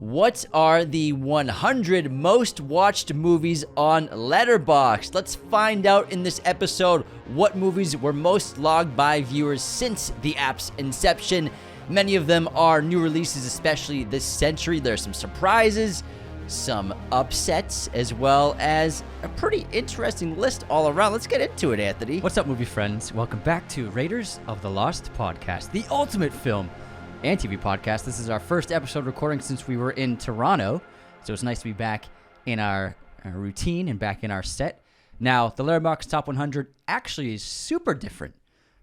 What are the 100 most watched movies on Letterboxd? Let's find out in this episode what movies were most logged by viewers since the app's inception. Many of them are new releases, especially this century. There's some surprises, some upsets, as well as a pretty interesting list all around. Let's get into it, Anthony. What's up, movie friends? Welcome back to Raiders of the Lost podcast, the ultimate film and TV podcast. This is our first episode recording since we were in Toronto, so it's nice to be back in our routine and back in our set. Now, the Letterboxd Top 100 actually is super different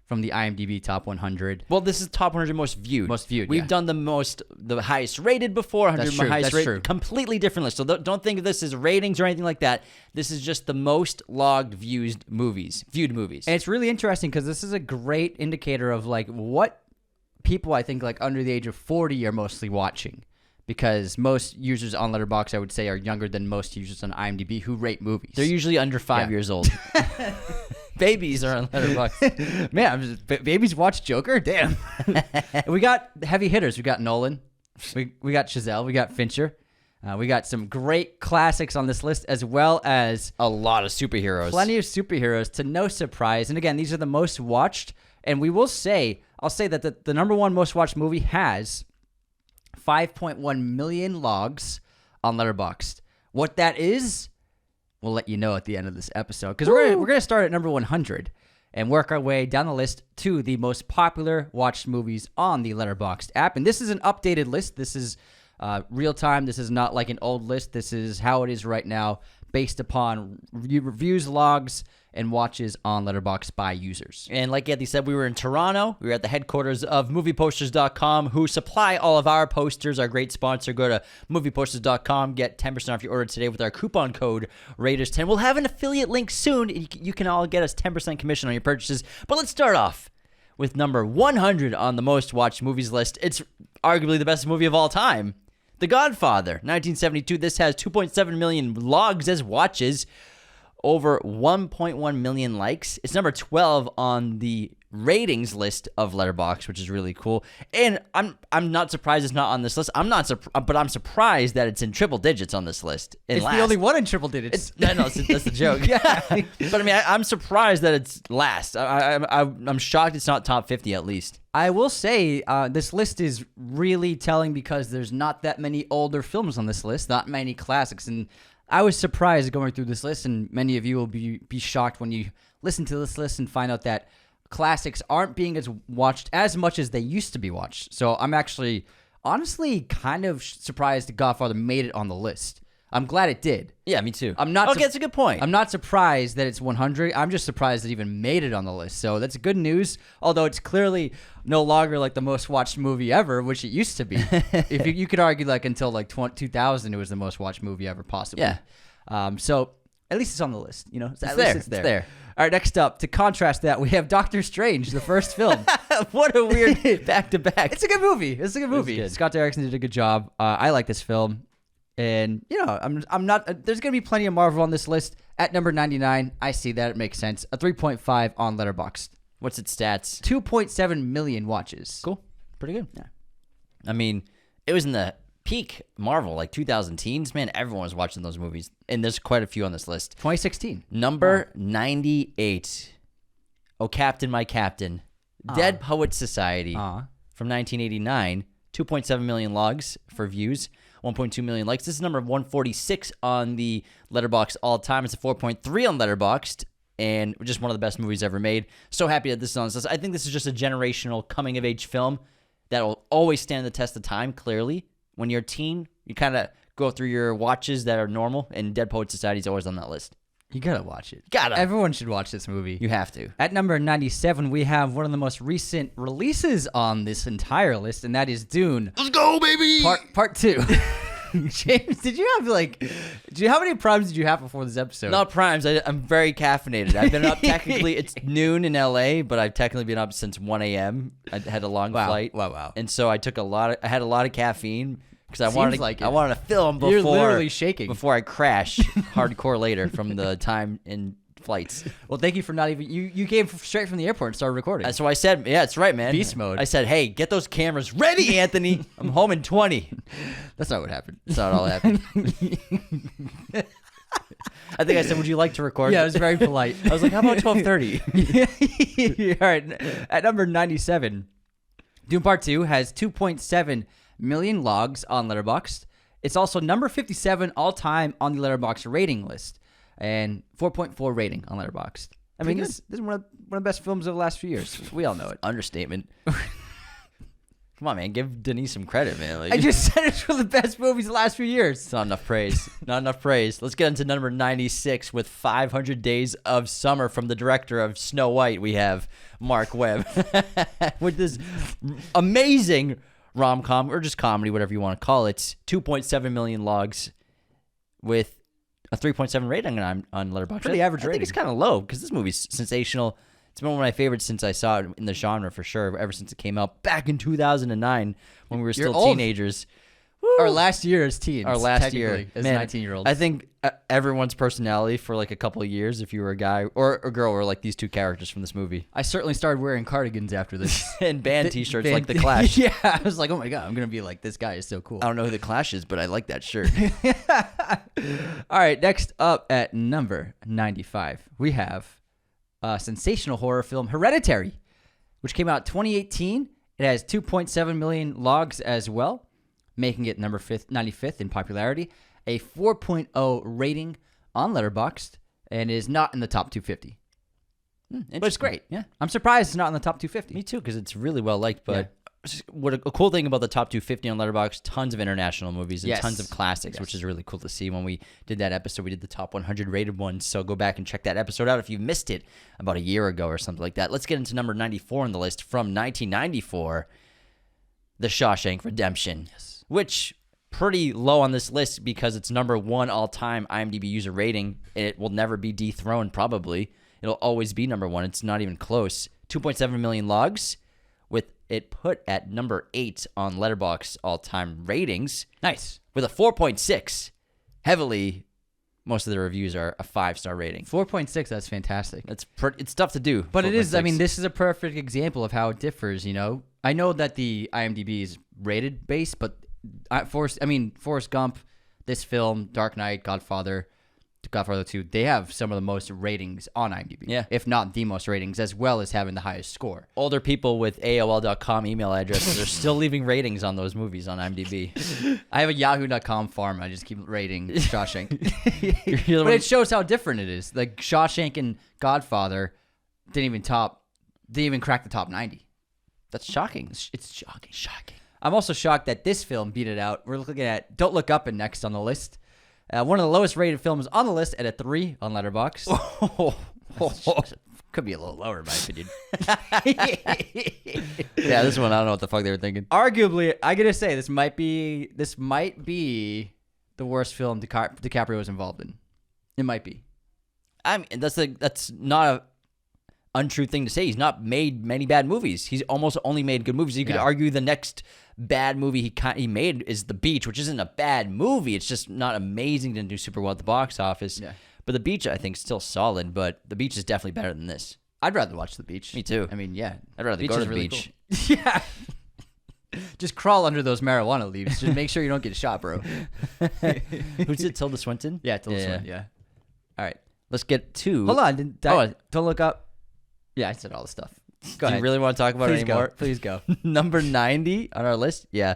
from the IMDb Top 100. Well, this is Top 100 most viewed. Most viewed, We've done the highest rated before, 100 That's true, highest that's rated. true. Completely different list. So don't think of this as ratings or anything like that. This is just the most logged viewed movies. And it's really interesting because this is a great indicator of like what people I think like under the age of 40 are mostly watching, because most users on Letterboxd I would say are younger than most users on IMDb who rate movies. They're usually under 5 years old. Babies are on Letterboxd. Man, babies watch Joker? Damn. We got heavy hitters. We got Nolan. We got Chazelle. We got Fincher. We got some great classics on this list, as well as a lot of superheroes. Plenty of superheroes, to no surprise. And again, these are the most watched. And we will say, I'll say that the number one most watched movie has 5.1 million logs on Letterboxd. What that is, we'll let you know at the end of this episode, because we're gonna start at number 100 and work our way down the list to the most popular watched movies on the Letterboxd app. And this is an updated list. This is real time. This is not like an old list. This is how it is right now, based upon reviews, logs, and watches on Letterboxd by users. And like Anthony said, we were in Toronto. We were at the headquarters of movieposters.com, who supply all of our posters, our great sponsor. Go to movieposters.com, get 10% off your order today with our coupon code Raiders10. We'll have an affiliate link soon. You can all get us 10% commission on your purchases. But let's start off with number 100 on the most watched movies list. It's arguably the best movie of all time. The Godfather, 1972. This has 2.7 million logs as watches, over 1.1 million likes. It's number 12 on the ratings list of Letterboxd, which is really cool. And I'm not surprised it's not on this list. But I'm surprised that it's in triple digits on this list. It's the only one in triple digits. That's the joke. Yeah. But I mean, I'm surprised that it's last. I'm shocked it's not top 50 at least. I will say this list is really telling because there's not that many older films on this list, not many classics. And I was surprised going through this list, and many of you will be shocked when you listen to this list and find out that classics aren't being as watched as much as they used to be watched. So I'm actually, honestly, kind of surprised that Godfather made it on the list. I'm glad it did. Yeah, me too. Okay, that's a good point. I'm not surprised that it's 100. I'm just surprised it even made it on the list. So that's good news, although it's clearly no longer like the most watched movie ever, which it used to be. If you could argue like until like 2000, it was the most watched movie ever, possibly. Yeah. So at least it's on the list. You know, It's there. All right, next up, to contrast that, we have Doctor Strange, the first film. What a weird back-to-back. It's a good movie. It's good. Scott Derrickson did a good job. I like this film. And, you know, I'm not, there's going to be plenty of Marvel on this list. At number 99, I see that. It makes sense. A 3.5 on Letterboxd. What's its stats? 2.7 million watches. Cool. Pretty good. Yeah. I mean, it was in the peak Marvel, like 2000 teens. Man, everyone was watching those movies. And there's quite a few on this list. 2016. Number 98. Oh, Captain, My Captain. Dead Poets Society from 1989. 2.7 million logs for views. 1.2 million likes. This is number 146 on the Letterboxd all time. It's a 4.3 on Letterboxd, and just one of the best movies ever made. So happy that this is on this list. I think this is just a generational coming-of-age film that will always stand the test of time, clearly. When you're a teen, you kind of go through your watches that are normal, and Dead Poets Society is always on that list. You gotta watch it. Gotta. Everyone should watch this movie. You have to. At number 97, we have one of the most recent releases on this entire list, and that is Dune. Let's go, baby! Part 2. James, how many primes did you have before this episode? Not primes. I'm very caffeinated. I've been up technically, it's noon in LA, but I've technically been up since 1 a.m. I had a long flight. Wow. And so I had a lot of caffeine because I wanted to film before. You're literally shaking. Before I crash hardcore later from the time in flights. Well, thank you for not even you came straight from the airport and started recording. That's what I said. Yeah, that's right, man. Beast mode. I said, hey, get those cameras ready, Anthony. I'm home in 20. That's not what happened. That's not all that happened. I think I said, would you like to record? Yeah, it was very polite. I was like, how about 12:30? All right. At number 97, Dune Part 2 has 2.7 million logs on Letterboxd. It's also number 57 all time on the Letterboxd rating list, and 4.4 rating on Letterboxd. I mean, this is one of the best films of the last few years. We all know it. Understatement. Come on, man. Give Denise some credit, man. Like, I just said it's one of the best movies of the last few years. it's not enough praise. Not enough praise. Let's get into number 96 with 500 Days of Summer from the director of Snow White. We have Mark Webb with this amazing rom-com, or just comedy, whatever you want to call it. 2.7 million logs with a 3.7 rating on Letterboxd. Pretty average I think rating. it's kind of low because this movie's sensational. It's been one of my favorites since I saw it in the genre, for sure, ever since it came out back in 2009 when we were still old. Teenagers. Our last year as teens. Our last year as Man, 19-year-olds. I think everyone's personality for like a couple of years, if you were a guy or a girl, were like these two characters from this movie. I certainly started wearing cardigans after this. And band t-shirts Band- like The Clash. Yeah, I was like, oh my God, I'm going to be like, this guy is so cool. I don't know who The Clash is, but I like that shirt. All right, next up at number 95, we have a sensational horror film, Hereditary, which came out 2018. It has 2.7 million logs as well, making it number 95th in popularity, a 4.0 rating on Letterboxd, and is not in the top 250. But it's great. Yeah. I'm surprised it's not in the top 250. Me too, because it's really well liked. But what a cool thing about the top 250 on Letterboxd, tons of international movies and Yes. tons of classics, which is really cool to see. When we did that episode, we did the top 100 rated ones. So go back and check that episode out if you missed it about a year ago or something like that. Let's get into number 94 on the list from 1994, The Shawshank Redemption, which pretty low on this list because it's number 1 all-time IMDb user rating. It will never be dethroned, probably. It'll always be number 1. It's not even close. 2.7 million logs, with it put at number 8 on Letterboxd all-time ratings. Nice. With a 4.6. Heavily, most of the reviews are a 5-star rating. 4.6, that's fantastic. It's tough to do. But it is, I 4.6. mean, this is a perfect example of how it differs, you know? I know that the IMDb is rated based, but Forrest Gump, this film, Dark Knight, Godfather 2, they have some of the most ratings on IMDb. Yeah. If not the most ratings, as well as having the highest score. Older people with AOL.com email addresses are still leaving ratings on those movies on IMDb. I have a Yahoo.com farm. I just keep rating Shawshank. You're the But it shows how different it is. Like Shawshank and Godfather didn't even crack the top 90. That's shocking. It's shocking. Shocking. I'm also shocked that this film beat it out. We're looking at Don't Look Up and next on the list. One of the lowest rated films on the list at a 3 on Letterboxd. Could be a little lower in my opinion. Yeah, this one, I don't know what the fuck they were thinking. Arguably, I gotta say, this might be the worst film DiCaprio was involved in. It might be. I mean, that's not a untrue thing to say. He's not made many bad movies. He's almost only made good movies. You could argue the next bad movie he made is The Beach, which isn't a bad movie. It's just not amazing. Didn't do super well at the box office. Yeah. But The Beach, I think, is still solid. But The Beach is definitely better than this. I'd rather watch The Beach. Me too. I mean, yeah. I'd rather go to the beach. Cool. Yeah. Just crawl under those marijuana leaves. Just make sure you don't get shot, bro. Who's it? Tilda Swinton? Yeah, Tilda Swinton. Yeah. All right. Let's get to... Hold on. Don't Look Up. Yeah, I said all the stuff. Go Do ahead. you really want to talk about it anymore? Please go. Number 90 on our list. Yeah.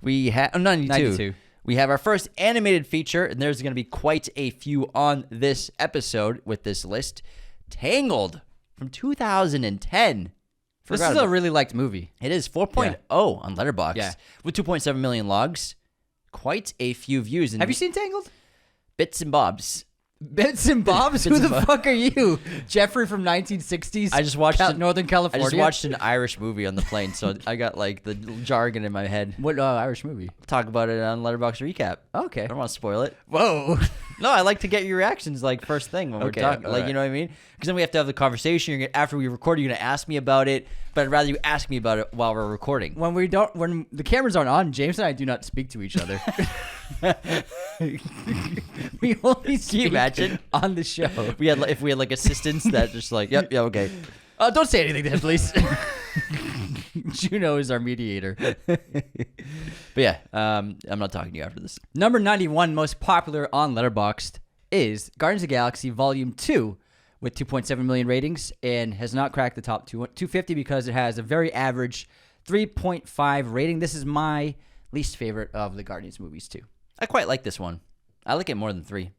We have 92. 92. We have our first animated feature, and there's going to be quite a few on this episode with this list. Tangled from 2010. This is a really liked movie. It is 4.0 on Letterboxd. Yeah. With 2.7 million logs. Quite a few views. And Have you seen Tangled? Bits and bobs. Bits and Bobs? Who the fuck are you? Jeffrey from 1960s? I just watched Northern California. I just watched an Irish movie on the plane, so I got like the jargon in my head. What Irish movie? Talk about it on Letterboxd Recap. Okay. I don't want to spoil it. Whoa. No, I like to get your reactions like first thing when we're Okay, talking. all Like, right. you know what I mean? Because then we have to have the conversation. After we record, you're going to ask me about it. But I'd rather you ask me about it while we're recording. When the cameras aren't on, James and I do not speak to each other. We only speak imagine? on the show. If we had like assistants that just like, yep, yeah, okay. Don't say anything to him, please. Juno is our mediator. But yeah, I'm not talking to you after this. Number 91 most popular on Letterboxd is Guardians of the Galaxy Volume 2 with 2.7 million ratings and has not cracked the top 250 because it has a very average 3.5 rating. This is my least favorite of the Guardians movies too. I quite like this one. I like it more than 3.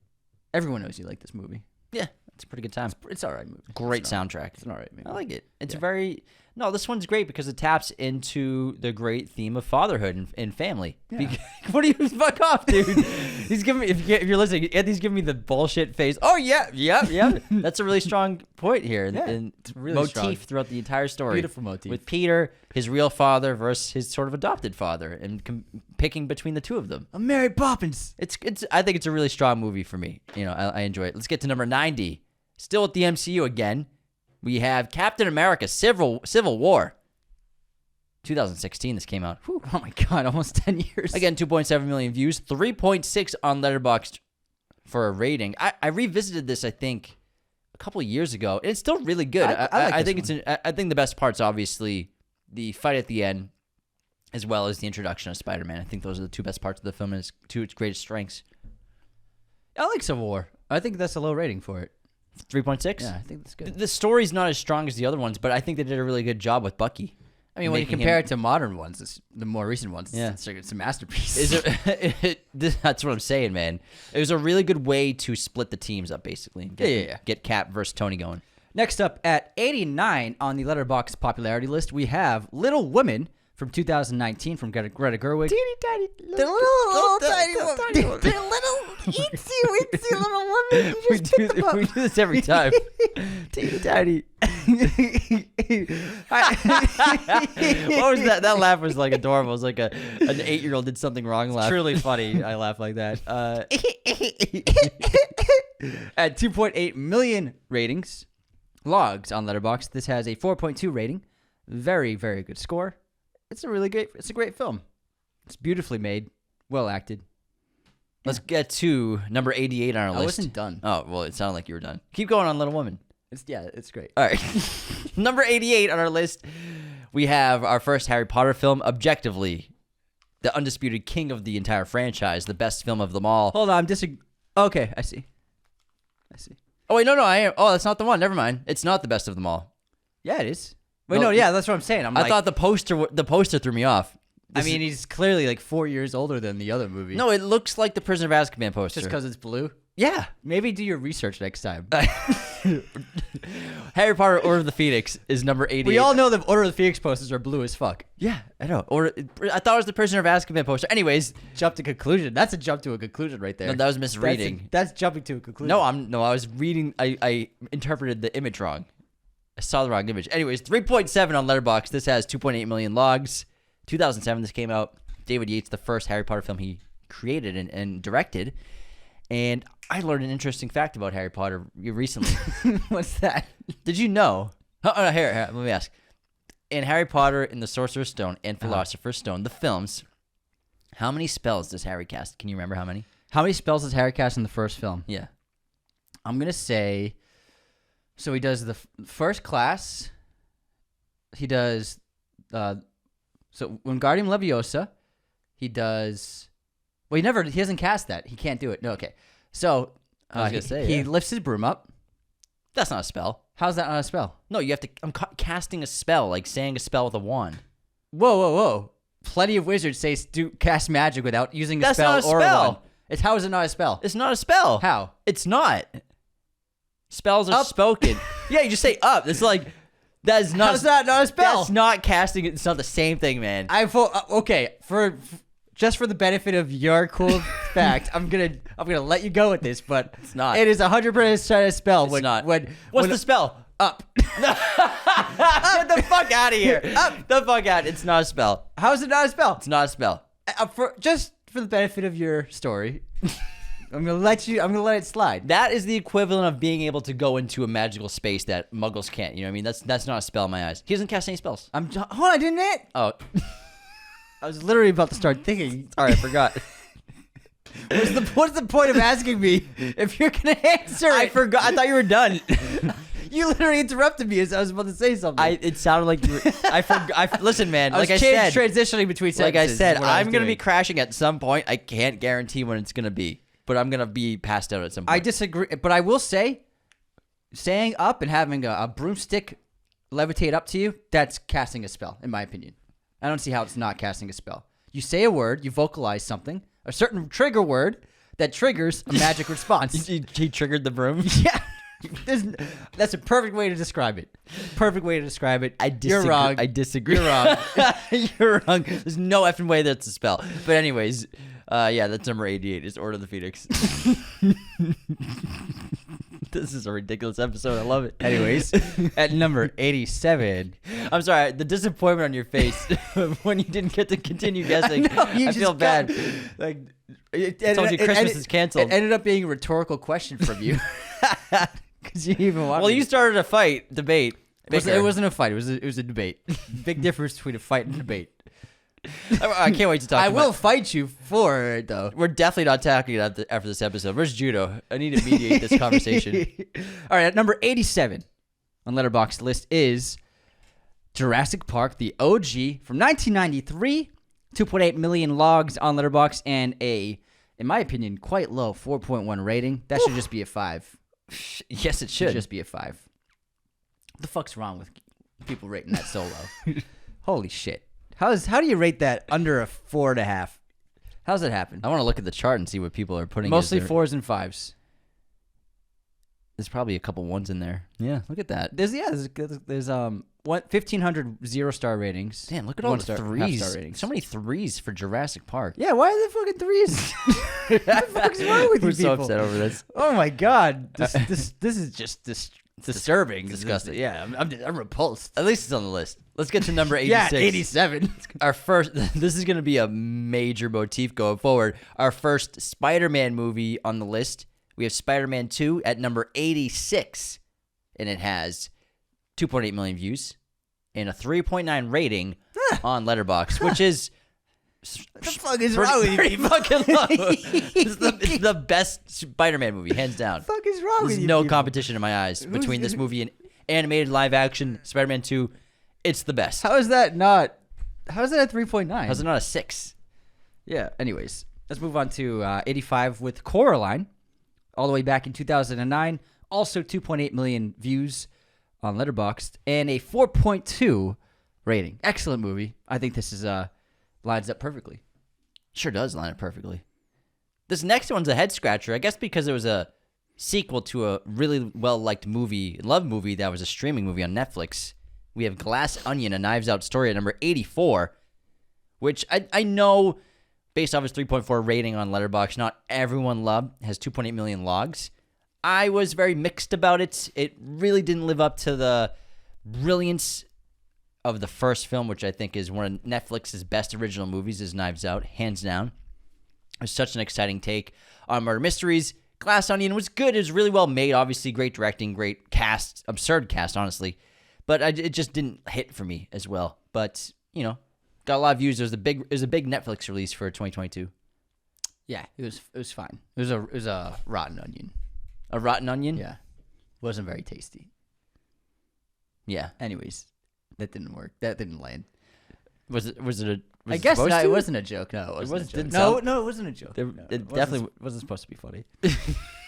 Everyone knows you like this movie. Yeah, it's a pretty good time. It's all right movie. Great It's not- soundtrack. It's an all right movie. I like it. It's Yeah. very... No, this one's great because it taps into the great theme of fatherhood and family. Yeah. What do you fuck off, dude? He's giving me, if you're listening, Anthony's giving me the bullshit face. Oh, yeah. That's a really strong point here. Yeah, and it's really motif strong. throughout the entire story. Beautiful motif. With Peter, his real father versus his sort of adopted father, and picking between the two of them. I'm Mary Poppins. I think it's a really strong movie for me. You know, I enjoy it. Let's get to number 90. Still at the MCU again. We have Captain America: Civil War. 2016 this came out. Whew, oh my god, almost 10 years. Again, 2.7 million views, 3.6 on Letterboxd for a rating. I revisited this, I think, a couple of years ago, and it's still really good. I like I think the best part's obviously the fight at the end, as well as the introduction of Spider-Man. I think those are the two best parts of the film, and it's two its greatest strengths. I like Civil War. I think that's a low rating for it. 3.6? Yeah, I think that's good. The story's not as strong as the other ones, but I think they did a really good job with Bucky. I mean, when you making compare him- it to modern ones, the more recent ones, Yeah. it's a masterpiece. That's what I'm saying, man. It was a really good way to split the teams up, basically. And Get Cap versus Tony going. Next up, at 89 on the Letterboxd popularity list, we have Little Women from 2019 from Greta Gerwig. Tiny, The little tiny woman. The little itsy little woman. You just picked them up. we do this every time. Teeny tiny. What was that? That laugh was like adorable. It was like an 8-year-old did something wrong laugh. Truly funny. I laugh like that. At 2.8 million ratings, logs on Letterboxd. This has a 4.2 rating. Very, very good score. It's a great film. It's beautifully made, well acted. Let's get to number 88 on our list. I wasn't done. Oh, well, it sounded like you were done. Keep going on Little Woman. It's great. All right. Number 88 on our list, we have our first Harry Potter film, objectively the undisputed king of the entire franchise, the best film of them all. Hold on, okay, I see. Oh, wait, no, I am. Oh, that's not the one. Never mind. It's not the best of them all. Yeah, it is. Wait, Well, no, yeah, that's what I'm saying. I thought the poster threw me off. I mean, he's clearly like 4 years older than the other movie. No, it looks like the Prisoner of Azkaban poster. just because it's blue. Yeah. Maybe do your research next time. Harry Potter Order of the Phoenix is number 88. We all know the Order of the Phoenix posters are blue as fuck. Yeah, I know. Or I thought it was the Prisoner of Azkaban poster. Anyways, Jump to conclusion. That's a jump to a conclusion right there. no, that was misreading. That's jumping to a conclusion. No, I was reading. I interpreted the image wrong. I saw the wrong image. Anyways, 3.7 on Letterboxd. This has 2.8 million logs. 2007 this came out. David Yates, the first Harry Potter film he created and directed. And I learned an interesting fact about Harry Potter recently. What's that? Did you know? Oh, no, here, let me ask. In Harry Potter, in the Sorcerer's Stone, and Philosopher's Stone, the films, how many spells does Harry cast? Can you remember how many? How many spells does Harry cast in the first film? Yeah. I'm gonna say. So he does the first class. He does. So Wingardium Leviosa, he does. Well, he hasn't cast that. He can't do it. No, okay. So I was gonna say, he yeah. lifts his broom up. That's not a spell. How's that not a spell? No, you have to. I'm casting a spell, like saying a spell with a wand. Whoa. Plenty of wizards say cast magic without using a That's spell not a or a spell. wand. How is it not a spell? It's not a spell. How? It's not. Spells are Up. spoken. Yeah, you just say up. It's like that is not. How's that not a spell? That's not casting. It's not the same thing, man. Okay, just for the benefit of your cool fact, I'm gonna let you go with this, but It's not. It is 100% a spell. It's when, not. When What's the spell? up? Get the fuck out of here. Up. The fuck out. It's not a spell. How is it not a spell? It's not a spell. Just for the benefit of your story, I'm gonna let it slide. That is the equivalent of being able to go into a magical space that Muggles can't. You know what I mean? That's not a spell in my eyes. He doesn't cast any spells. Hold on, I didn't it? Oh, I was literally about to start thinking. sorry, I forgot. What's the point of asking me if you're gonna answer it? I forgot. I thought you were done. You literally interrupted me as I was about to say something. It sounded like you were, I forgot. Listen, man. I was Like I said, transitioning between sentences. like I said, is what I was I'm gonna be doing. crashing at some point. I can't guarantee when it's gonna be, but I'm gonna be passed out at some point. I disagree, but I will say, staying up and having a broomstick levitate up to you—that's casting a spell, in my opinion. I don't see how it's not casting a spell. You say a word, you vocalize something, a certain trigger word that triggers a magic response. he triggered the broom. Yeah. That's a perfect way to describe it. Perfect way to describe it. You're wrong. I disagree. You're wrong. You're wrong. There's no effing way that's a spell. But anyways, yeah, that's number 88 is Order of the Phoenix. This is a ridiculous episode. I love it. Anyways, at number 87. I'm sorry. The disappointment on your face when you didn't get to continue guessing. I feel bad. Like, I told you Christmas is canceled. It ended up being a rhetorical question from you. Because you even want Well, you started a debate. It wasn't a fight. It was a debate. Big difference between a fight and a debate. I can't wait to talk I about will fight you for it, though. We're definitely not talking after this episode. Where's Judo? I need to mediate this conversation. All right, at number 87 on Letterboxd list is Jurassic Park, the OG from 1993. 2.8 million logs on Letterboxd and in my opinion, quite low 4.1 rating. That should just be a 5. Yes, it should. Just be a 5. What the fuck's wrong with people rating that so low? Holy shit. How do you rate that under a 4.5? How's that happen? I want to look at the chart and see what people are putting. Mostly 4s and 5s. There's probably a couple 1s in there. Yeah, look at that. There's 1,500 0-star ratings. Damn, look at all the 3s. half-star ratings. So many 3s for Jurassic Park. Yeah, why are there fucking 3s? What the fuck's wrong with you We're so people? upset over this. Oh my god, this is just disturbing. Disgusting. Yeah, I'm repulsed. At least it's on the list. Let's get to number 86. Yeah, 87. Our first. This is going to be a major motif going forward. Our first Spider-Man movie on the list. We have Spider-Man 2 at number 86, and it has 2.8 million views and a 3.9 rating on Letterboxd, which is What the fuck is wrong with you? pretty fucking low. It's the best Spider-Man movie, hands down. What the fuck is wrong with There's you? no people? competition in my eyes between this movie and animated live action Spider-Man 2. It's the best. How is that at 3.9? How's it not a 6? Yeah. Anyways, let's move on to 85 with Coraline, all the way back in 2009. Also 2.8 million views on Letterboxd and a 4.2 rating. Excellent movie. I think this is lines up perfectly. Sure does line up perfectly. This next one's a head scratcher, I guess, because it was a sequel to a really well-liked love movie that was a streaming movie on Netflix. We have Glass Onion, a Knives Out story at number 84, which I know, based off its 3.4 rating on Letterboxd, not everyone loved. It has 2.8 million logs. I was very mixed about it. It really didn't live up to the brilliance of the first film, which I think is one of Netflix's best original movies, is Knives Out, hands down. It was such an exciting take on murder mysteries. Glass Onion was good. It was really well made. Obviously, great directing, great cast, absurd cast, honestly. But it just didn't hit for me as well. But, you know, got a lot of views. It was a big Netflix release for 2022. Yeah, it was fine. It was a rotten onion. A rotten onion? Yeah. Wasn't very tasty. Yeah. Anyways, that didn't work. That didn't land. Was it I guess supposed not. to? It wasn't a joke. No, it wasn't a didn't joke. sound- No, it wasn't a joke. It definitely wasn't supposed to be funny.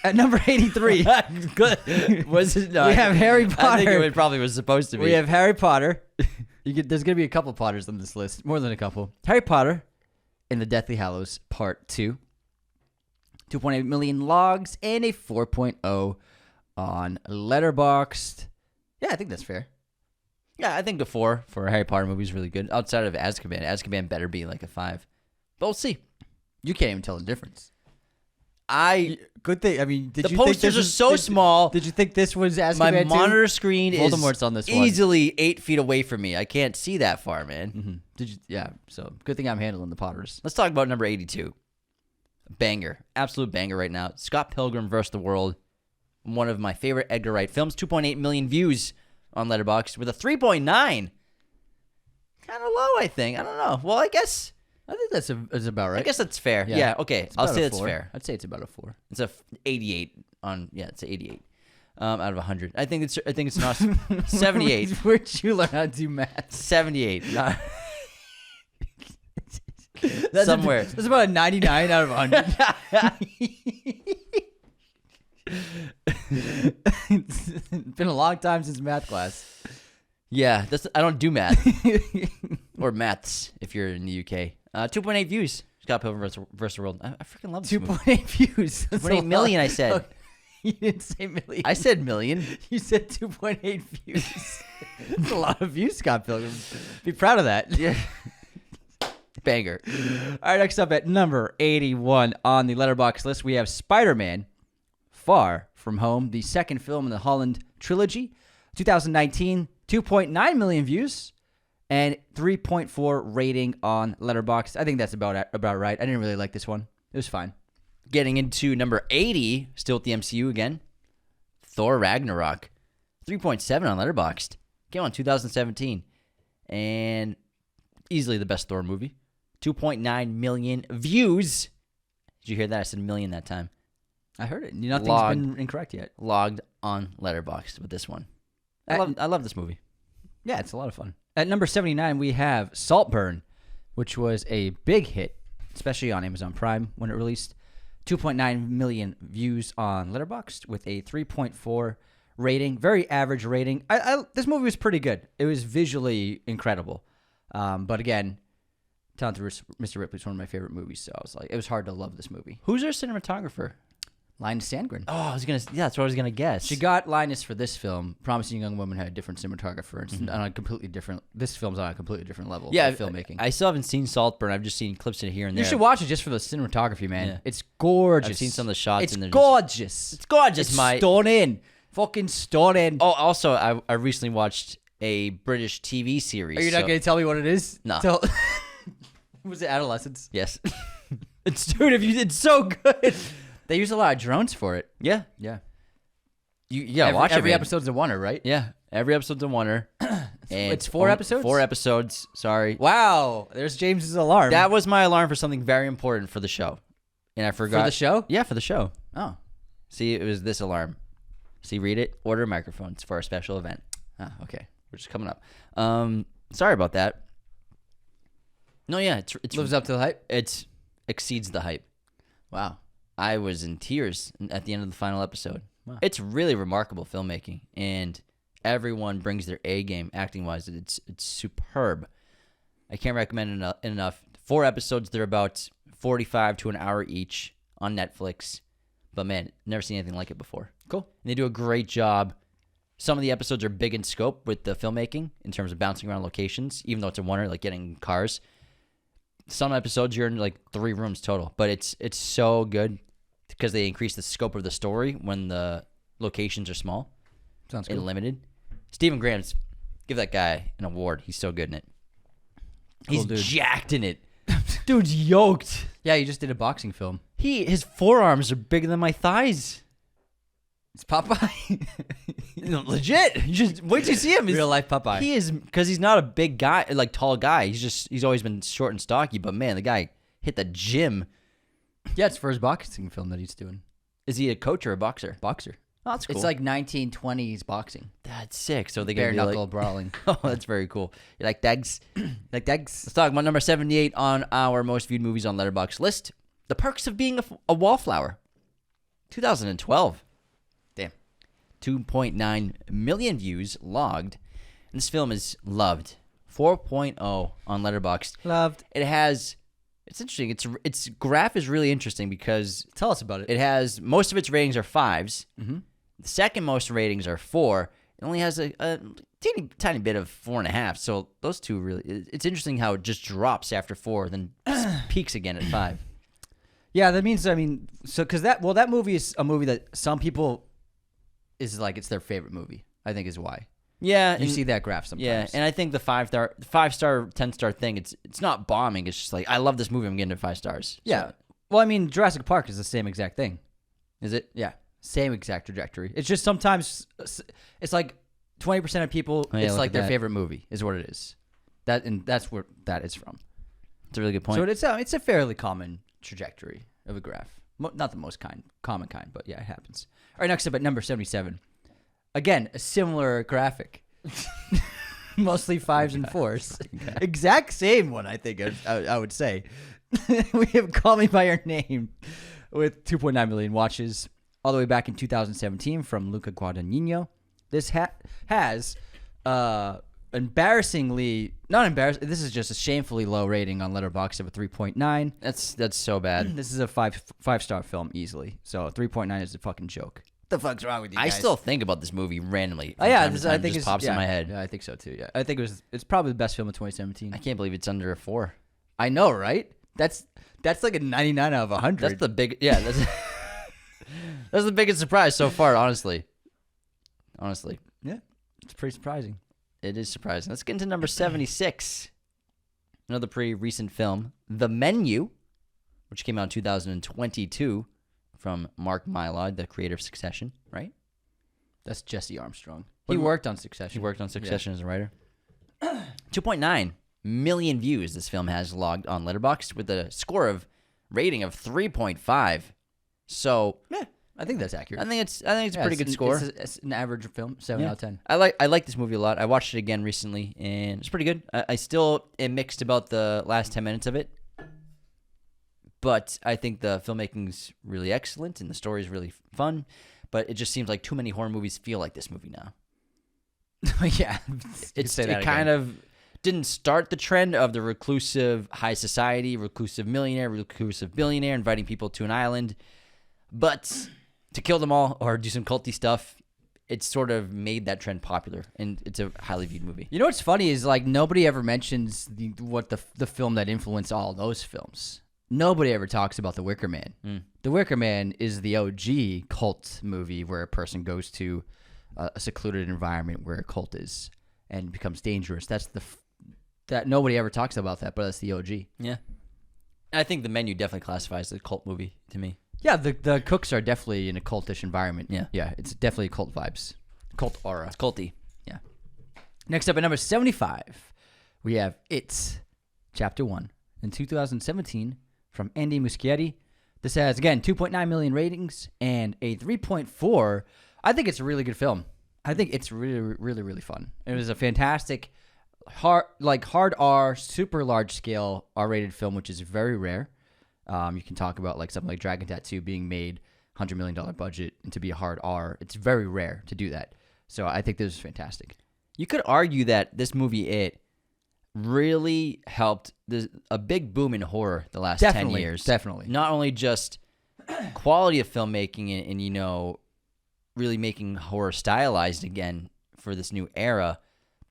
At number 83, Good. Was it? No, we have Harry I think Potter. it probably was supposed to be. We have Harry Potter. There's going to be a couple Potters on this list. More than a couple. Harry Potter and the Deathly Hallows Part 2. 2.8 million logs and a 4.0 on Letterboxd. Yeah, I think that's fair. Yeah, I think a 4 for a Harry Potter movie is really good. Outside of Azkaban. Azkaban better be like a 5. But we'll see. You can't even tell the difference. Good thing. I mean, The posters are so small. Did you think this was Azkaban My too? monitor screen is Voldemort's on this one. easily 8 feet away from me. I can't see that far, man. Mm-hmm. Did you? Yeah. So good thing I'm handling the Potters. Let's talk about number 82. banger, absolute banger right now. Scott Pilgrim vs. the World, one of my favorite Edgar Wright films. 2.8 million views on Letterboxd with a 3.9. Kind of low, I think. I don't know. Well, I guess. I think that's about right. I guess that's fair. Yeah, okay. I'll say it's 4. fair. I'd say it's about a 4. It's a 88 on. Yeah, it's a 88 out of 100. I think it's not 78. Where'd you learn how to do math? 78. That's Somewhere. That's about a 99 out of 100. It's been a long time since math class. Yeah, I don't do math or maths if you're in the UK. 2.8 views. Scott Pilgrim vs. the World. I freaking love this movie. 2.8 views. 2.8 million, I said. Oh, you didn't say million. I said million. You said 2.8 views. That's a lot of views, Scott Pilgrim. Be proud of that. Yeah. Banger. All right, next up at number 81 on the Letterboxd list, we have Spider-Man Far From Home, the second film in the Holland trilogy. 2019, 2.9 million views and 3.4 rating on Letterboxd. I think that's about right. I didn't really like this one. It was fine. Getting into number 80, still with the MCU again. Thor Ragnarok. 3.7 on Letterboxd. Came out in 2017. And easily the best Thor movie. 2.9 million views. Did you hear that? I said million that time. I heard it. Nothing's been incorrect yet. Logged on Letterboxd with this one. I love this movie. Yeah, it's a lot of fun. At number 79, we have Saltburn, which was a big hit, especially on Amazon Prime when it released. 2.9 million views on Letterboxd with a 3.4 rating. Very average rating. This movie was pretty good. It was visually incredible. But again, Talented Mr. Ripley is one of my favorite movies, so I was like, it was hard to love this movie. Who's our cinematographer? Linus Sandgren. Oh, that's what I was gonna guess. She got Linus for this film. Promising Young Woman had a different cinematographer. It's on a completely different. This film's on a completely different level. Yeah, of filmmaking. I still haven't seen Saltburn. I've just seen clips in here and there. You should watch it just for the cinematography, man. Yeah. It's gorgeous. I've seen some of the shots. It's and they're gorgeous. It's gorgeous, It's mate. stunning. Fucking stunning. Oh, also, I recently watched a British TV series. Are you not going to tell me what it is? No. Was it Adolescence? Yes. It's so good. They use a lot of drones for it. Yeah. Yeah. Watch every it. episode's a wonder, right? Yeah. Every episode's a wonder. And It's 4 episodes? 4 episodes. Sorry. Wow. There's James's alarm. That was my alarm for something very important for the show. And I forgot. For the show? Yeah, for the show. Oh. See, it was this alarm. See, read it. Order microphones for our special event. Ah, okay. Which is coming up. Sorry about that. No, yeah. It's Lives up to the hype? It exceeds the hype. Wow. I was in tears at the end of the final episode. Wow. It's really remarkable filmmaking, and everyone brings their A game acting-wise. It's superb. I can't recommend it enough. 4 episodes. They're about 45 to an hour each on Netflix. But, man, never seen anything like it before. Cool. And they do a great job. Some of the episodes are big in scope with the filmmaking in terms of bouncing around locations, even though it's a wonder, like getting cars. Some episodes you're in like 3 rooms total, but it's so good because they increase the scope of the story when the locations are small. Sounds and cool. limited. Stephen Graham's, give that guy an award. He's so good in it. Cool He's dude. jacked in it. Dude's yoked. Yeah, you just did a boxing film. His forearms are bigger than my thighs. It's Popeye. Legit. You just wait till you see him. Real life Popeye. He is, because he's not a big guy, like tall guy. He's always been short and stocky. But man, the guy hit the gym. Yeah, it's for his boxing film that he's doing. Is he a coach or a boxer? Boxer. Oh, that's cool. It's like 1920s boxing. That's sick. So they Bare can be knuckle like, brawling. oh, that's very cool. You like dags? Like dags. Let's talk about number 78 on our most viewed movies on Letterboxd list. The Perks of Being a Wallflower. 2012. Damn. 2.9 million views logged. And this film is loved. 4.0 on Letterboxd. Loved. It's interesting. Its graph is really interesting because Tell us about it. it has, most of its ratings are 5s. Mm-hmm. The second most ratings are 4. It only has a teeny tiny bit of 4.5. So those two really, it's interesting how it just drops after 4, then peaks again at 5. Yeah, that means, because that movie is a movie that some people is like, it's their favorite movie, I think is why. Yeah. You see that graph sometimes. Yeah, and I think the 5-star, 10-star thing, it's not bombing. It's just like, I love this movie. I'm getting it 5 stars. So Yeah. Well, I mean, Jurassic Park is the same exact thing. Is it? Yeah, same exact trajectory. It's just sometimes it's like 20% of people. Oh, yeah, it's look like at their that. favorite movie is what it is. That's where that is from. It's a really good point. So it's a fairly common trajectory of a graph. Not the most common kind, but yeah, it happens. All right, next up at number 77. Again, a similar graphic. Mostly 5s and 4s. Okay. Exact same one, I think, I would say. We have Call Me By Your Name with 2.9 million watches all the way back in 2017 from Luca Guadagnino. This has embarrassingly, not embarrassing, this is just a shamefully low rating on Letterboxd of a 3.9. That's so bad. This is a five-star film easily. So 3.9 is a fucking joke. What the fuck's wrong with you guys? I still think about this movie randomly. Oh yeah, I think it pops in my head. Yeah, I think so too. Yeah, I think it's probably the best film of 2017. I can't believe it's under a 4. I know, right? That's like a 99 out of 100. That's the big that's that's the biggest surprise so far, honestly. Yeah, it's pretty surprising. It is surprising. Let's get into number 76. Another pretty recent film, The Menu, which came out in 2022 from Mark Mylod, the creator of Succession, right? That's Jesse Armstrong. He worked on Succession. He worked on Succession as a writer. 2.9 million views this film has logged on Letterboxd with a rating of 3.5. So, yeah, I think that's accurate. I think it's a pretty good score. It's an average film, 7 out of 10. I like this movie a lot. I watched it again recently, and it's pretty good. I still am mixed about the last 10 minutes of it, but I think the filmmaking's really excellent and the story's really fun. But it just seems like too many horror movies feel like this movie now. Yeah, it kind of didn't start the trend of the reclusive high society, reclusive millionaire, reclusive billionaire inviting people to an island, but to kill them all or do some culty stuff, it sort of made that trend popular, and it's a highly viewed movie. You know what's funny is like nobody ever mentions the film that influenced all those films. Nobody ever talks about The Wicker Man. The Wicker Man is the OG cult movie where a person goes to a secluded environment where a cult is and becomes dangerous. That nobody ever talks about that, but that's the OG. Yeah, I think The Menu definitely classifies as a cult movie to me. Yeah, the cooks are definitely in a cultish environment. Yeah, it's definitely cult vibes, cult aura, culty. Yeah. Next up at number 75, we have It, Chapter 1 in 2017 from Andy Muschietti. This has again 2.9 million ratings and a 3.4. I think it's a really good film. I think it's really, really, really fun. It was a fantastic, hard R, super large scale R-rated film, which is very rare. You can talk about like something like Dragon Tattoo being made $100 million budget and to be a hard R. It's very rare to do that. So I think this is fantastic. You could argue that this movie, It, really helped a big boom in horror the last 10 years. Definitely. Not only just quality of filmmaking and you know, really making horror stylized again for this new era,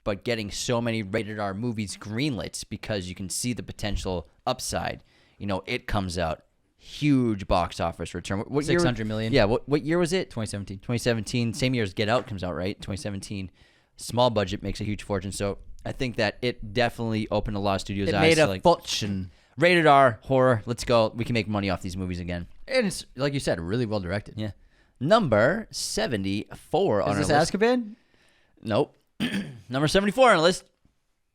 but getting so many rated R movies greenlit because you can see the potential upside. You know, It comes out, huge box office return. What 600 million. Yeah, what year was it? 2017. 2017. Same year as Get Out comes out, right? 2017. Small budget makes a huge fortune. So I think that it definitely opened a lot of studios' eyes. It made a like, fortune. Rated R, horror, let's go. We can make money off these movies again. And it's, like you said, really well directed. Yeah. Number 74 on our list. Is this Azkaban? Nope. Number 74 on the list.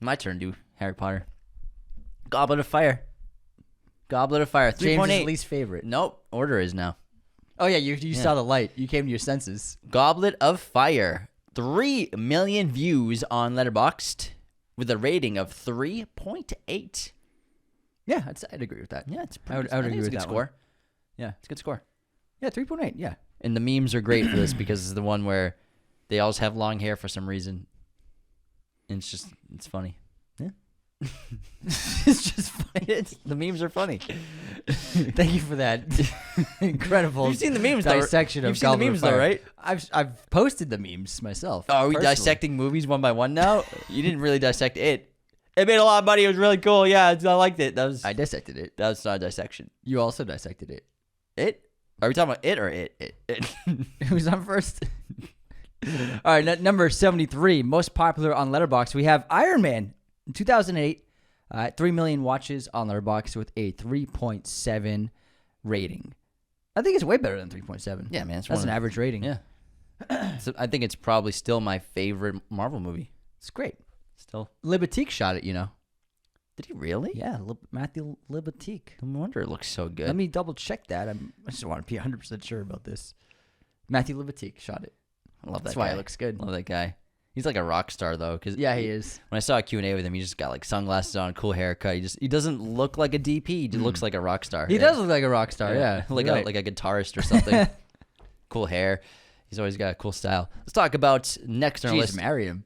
My turn to do Harry Potter. Goblet of Fire. Goblet of Fire. 3.8. James' least favorite. Nope. Order is now. Oh, yeah, you saw the light. You came to your senses. Goblet of Fire. 3 million views on Letterboxd with a rating of 3.8. Yeah, I'd agree with that. Yeah, it's I would agree with a good that score. one. Yeah, it's a good score. Yeah, 3.8, yeah. And the memes are great for this because it's the one where they always have long hair for some reason. And it's funny. Yeah. It's just funny. The memes are funny. Thank you for that incredible You've seen the memes, dissection though. of You've seen the Goblet of memes, Fire. though, right? I've posted the memes myself. Oh, are we personally. dissecting movies one by one now? You didn't really dissect It. It made a lot of money. It was really cool. Yeah, I liked it. I dissected it. That was not a dissection. You also dissected it. It? Are we talking about It or It? Who's on first? All right, number 73, most popular on Letterboxd. We have Iron Man in 2008. 3 million watches on Letterboxd with a 3.7 rating. I think it's way better than 3.7. Yeah, man. That's an average rating. Yeah. So I think it's probably still my favorite Marvel movie. It's great. Still. Libatique shot it, Did he really? Yeah, Matthew Libatique. No wonder it looks so good. Let me double check that. I just want to be 100% sure about this. Matthew Libatique shot it. I love that That's guy. why it looks good. Love that guy. He's like a rock star though, because Yeah, he is. When I saw a Q&A with him, he just got like sunglasses on, cool haircut. He doesn't look like a DP. He just looks like a rock star. He does look like a rock star. Yeah, like right. like a guitarist or something. Cool hair. He's always got a cool style. Let's talk about next on our list. Marry him.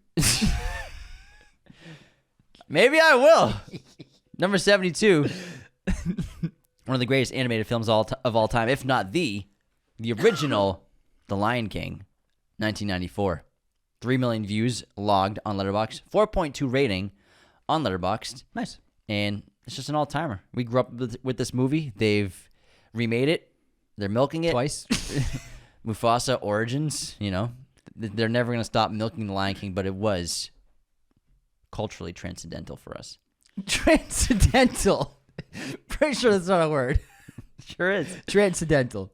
Maybe I will. Number 72. One of the greatest animated films of all time, if not the original, The Lion King, 1994. 3 million views logged on Letterboxd. 4.2 rating on Letterboxd. Nice. And it's just an all-timer. We grew up with this movie. They've remade it. They're milking it. Twice. Mufasa Origins, They're never going to stop milking The Lion King, but it was culturally transcendental for us. Transcendental. Pretty sure that's not a word. Sure is. Transcendental.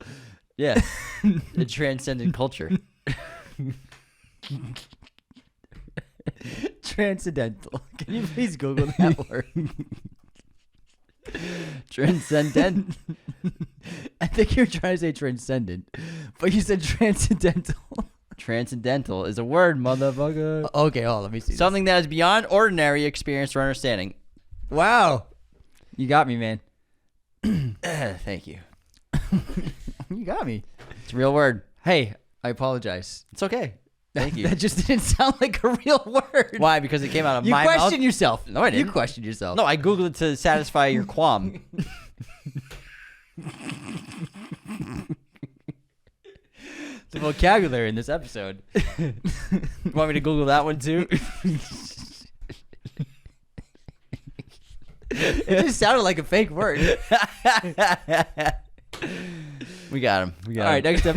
Yeah. It transcended culture. Transcendental. Can you please Google that word? Transcendent. I think you're trying to say transcendent, but you said transcendental. Transcendental is a word, motherfucker. Okay, let me see. Something that is beyond ordinary experience or understanding. Wow. You got me, man. Thank you. You got me. It's a real word. Hey, I apologize. It's okay. Thank you. That just didn't sound like a real word. Why? Because it came out of my mouth? You questioned yourself. No, I didn't. You questioned yourself. No, I Googled it to satisfy your qualm. The vocabulary in this episode. You want me to Google that one too? It just sounded like a fake word. We got him. All right, next up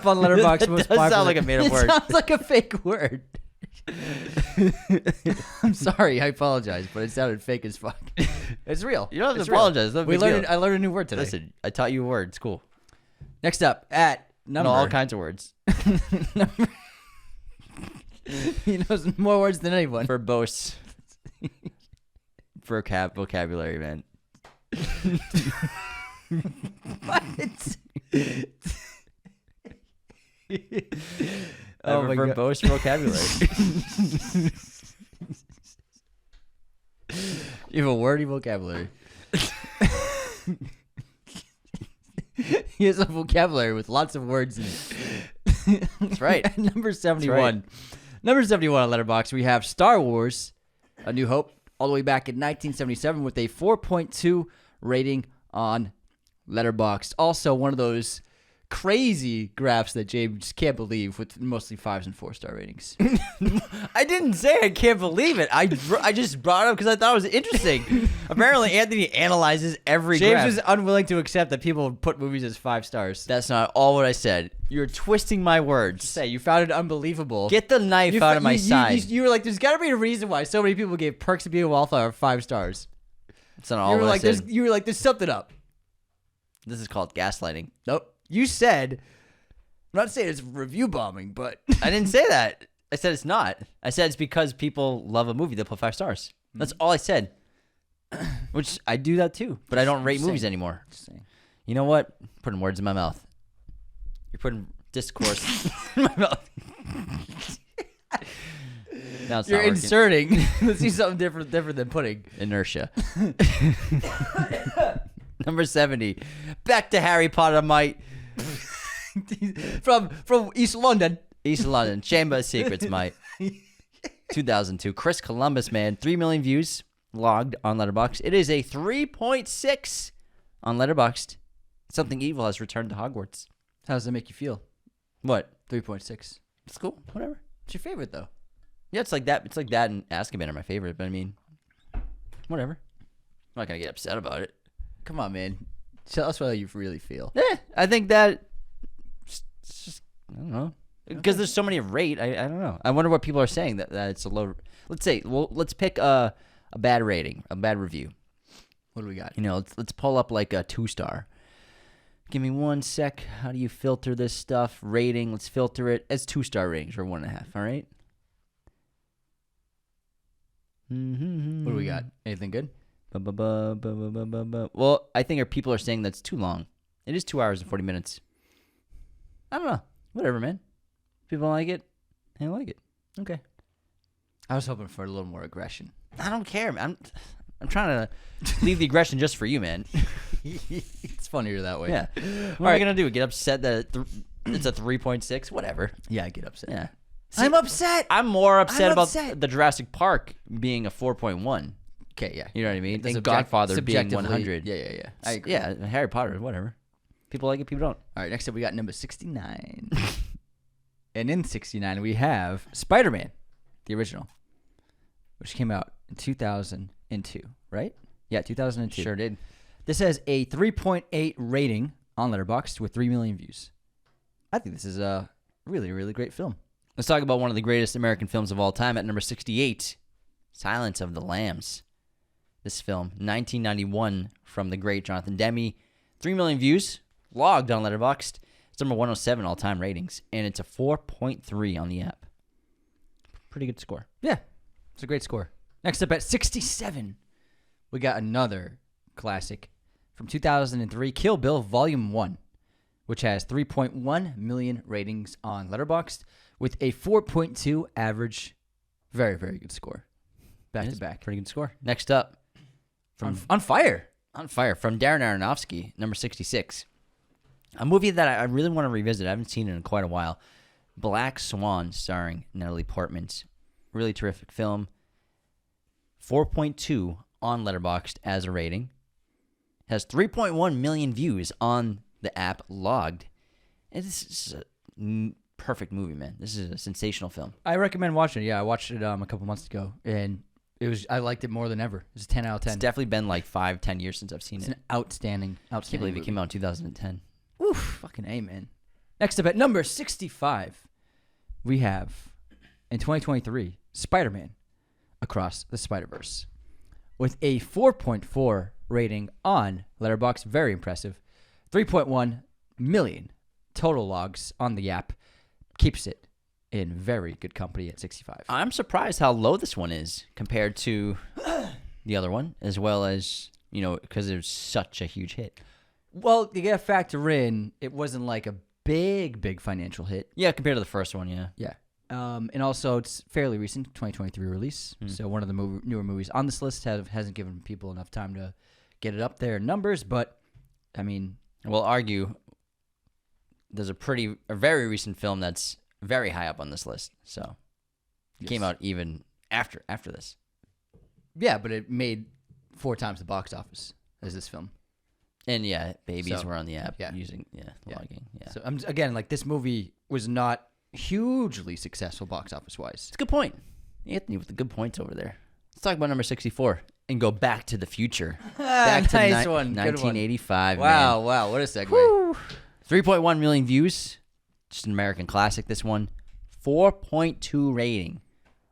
on Letterboxd. That Most does popular. sound like a made-up word. It sounds like a fake word. I'm sorry, I apologize, but it sounded fake as fuck. It's real. You don't have It's to real. apologize. No big deal. I learned a new word today. Listen, I taught you a word. It's cool. Next up at number. No, all kinds of words. He knows more words than anyone. Verbose. For vocabulary, man. What? Oh my verbose vocabulary. You have a wordy vocabulary. He has a vocabulary with lots of words in it. That's right. At number 71. Right. Number 71 on Letterboxd, we have Star Wars, A New Hope, all the way back in 1977 with a 4.2 rating on Letterboxd. Also one of those crazy graphs that James can't believe with mostly 5s and 4-star ratings. I didn't say I can't believe it. I just brought it up because I thought it was interesting. Apparently, Anthony analyzes every James graph. was unwilling to accept that people would put movies as 5 stars. That's not all what I said. You're twisting my words. Say you found it unbelievable. Get the knife out of my side. You were like, there's got to be a reason why so many people gave Perks of Being a Wallflower 5 stars. That's not all what I said. You were like, there's something up. This is called gaslighting. Nope. You said, I'm not saying it's review bombing, but I didn't say that. I said it's not. I said it's because people love a movie, they'll put 5 stars. That's all I said. Which I do that too, but I don't rate movies anymore. Just saying. You know what? Putting words in my mouth. You're putting discourse in my mouth. Now it's You're not working. inserting. Let's see something different than putting. Inertia. Number 70. Back to Harry Potter, mate. from East London. East London. Chamber of Secrets, mate. 2002. Chris Columbus, man. 3 million views logged on Letterboxd. It is a 3.6 on Letterboxd. Something evil has returned to Hogwarts. How does that make you feel? What? 3.6. It's cool. Whatever. What's your favorite, though? Yeah, it's like that. It's like that and Azkaban are my favorite, but I mean, whatever. I'm not going to get upset about it. Come on, man. Tell us how you really feel. I think that it's just, I don't know. Because there's so many rate. I don't know. I wonder what people are saying that it's a low. Let's pick a bad rating, a bad review. What do we got? Let's pull up like a 2-star. Give me 1 sec. How do you filter this stuff? Rating. Let's filter it as 2-star ratings or 1.5. All right. What do we got? Anything good? Well, I think our people are saying that's too long. It is 2 hours and 40 minutes. I don't know. Whatever, man. People like it. They like it. Okay. I was hoping for a little more aggression. I don't care, man. I'm trying to leave the aggression just for you, man. It's funnier that way. Yeah. What are you going to do? Get upset that it's a 3.6? Whatever. Yeah, I get upset. Yeah. I'm upset. I'm more upset about upset. the Jurassic Park being a 4.1. Okay, yeah. You know what I mean? That's And Godfather being subjectively- 100. Yeah. I agree. Yeah, Harry Potter, whatever. People like it, people don't. All right, next up we got number 69. And in 69 we have Spider-Man, the original, which came out in 2002, right? Yeah, 2002. Sure did. This has a 3.8 rating on Letterboxd with 3 million views. I think this is a really, really great film. Let's talk about one of the greatest American films of all time at number 68, Silence of the Lambs. This film, 1991, from the great Jonathan Demme. 3 million views, logged on Letterboxd. It's number 107 all-time ratings, and it's a 4.3 on the app. Pretty good score. Yeah, it's a great score. Next up at 67, we got another classic from 2003, Kill Bill Volume 1, which has 3.1 million ratings on Letterboxd with a 4.2 average. Very, very good score. Back to back. Pretty good score. Next up, from On Fire. On Fire, from Darren Aronofsky, number 66. A movie that I really want to revisit. I haven't seen it in quite a while. Black Swan, starring Natalie Portman. Really terrific film. 4.2 on Letterboxd as a rating. Has 3.1 million views on the app logged. This is a perfect movie, man. This is a sensational film. I recommend watching it. Yeah, I watched it a couple months ago, and I liked it more than ever. It's a 10 out of 10. It's definitely been like 5-10 years since I've seen It's it. an outstanding I can't believe it movie. came out in 2010. Oof, fucking A, man. Next up at number 65, we have, in 2023, Spider-Man Across the Spider-Verse. With a 4.4 rating on Letterboxd, very impressive. 3.1 million total logs on the app. Keeps it in very good company at 65. I'm surprised how low this one is compared to the other one, as well as, because it was such a huge hit. Well, you gotta factor in, it wasn't like a big financial hit. Yeah, compared to the first one, yeah. Yeah. And also, it's fairly recent, 2023 release. So one of the newer movies on this list hasn't given people enough time to get it up there in numbers. But, I mean... We'll argue there's a very recent film that's very high up on this list. So it came out even after this. Yeah, but it made 4 times the box office as this film. And yeah, babies So, were on the app yeah. using logging. Yeah, So again, like this movie was not hugely successful box office wise. it's a good point. Anthony with the good points over there. Let's talk about number 64 and go back to the future. Back to Nice one. Good one. 1985. Wow, what a segue. 3.1 million views. Just an American classic. This one, 4.2 rating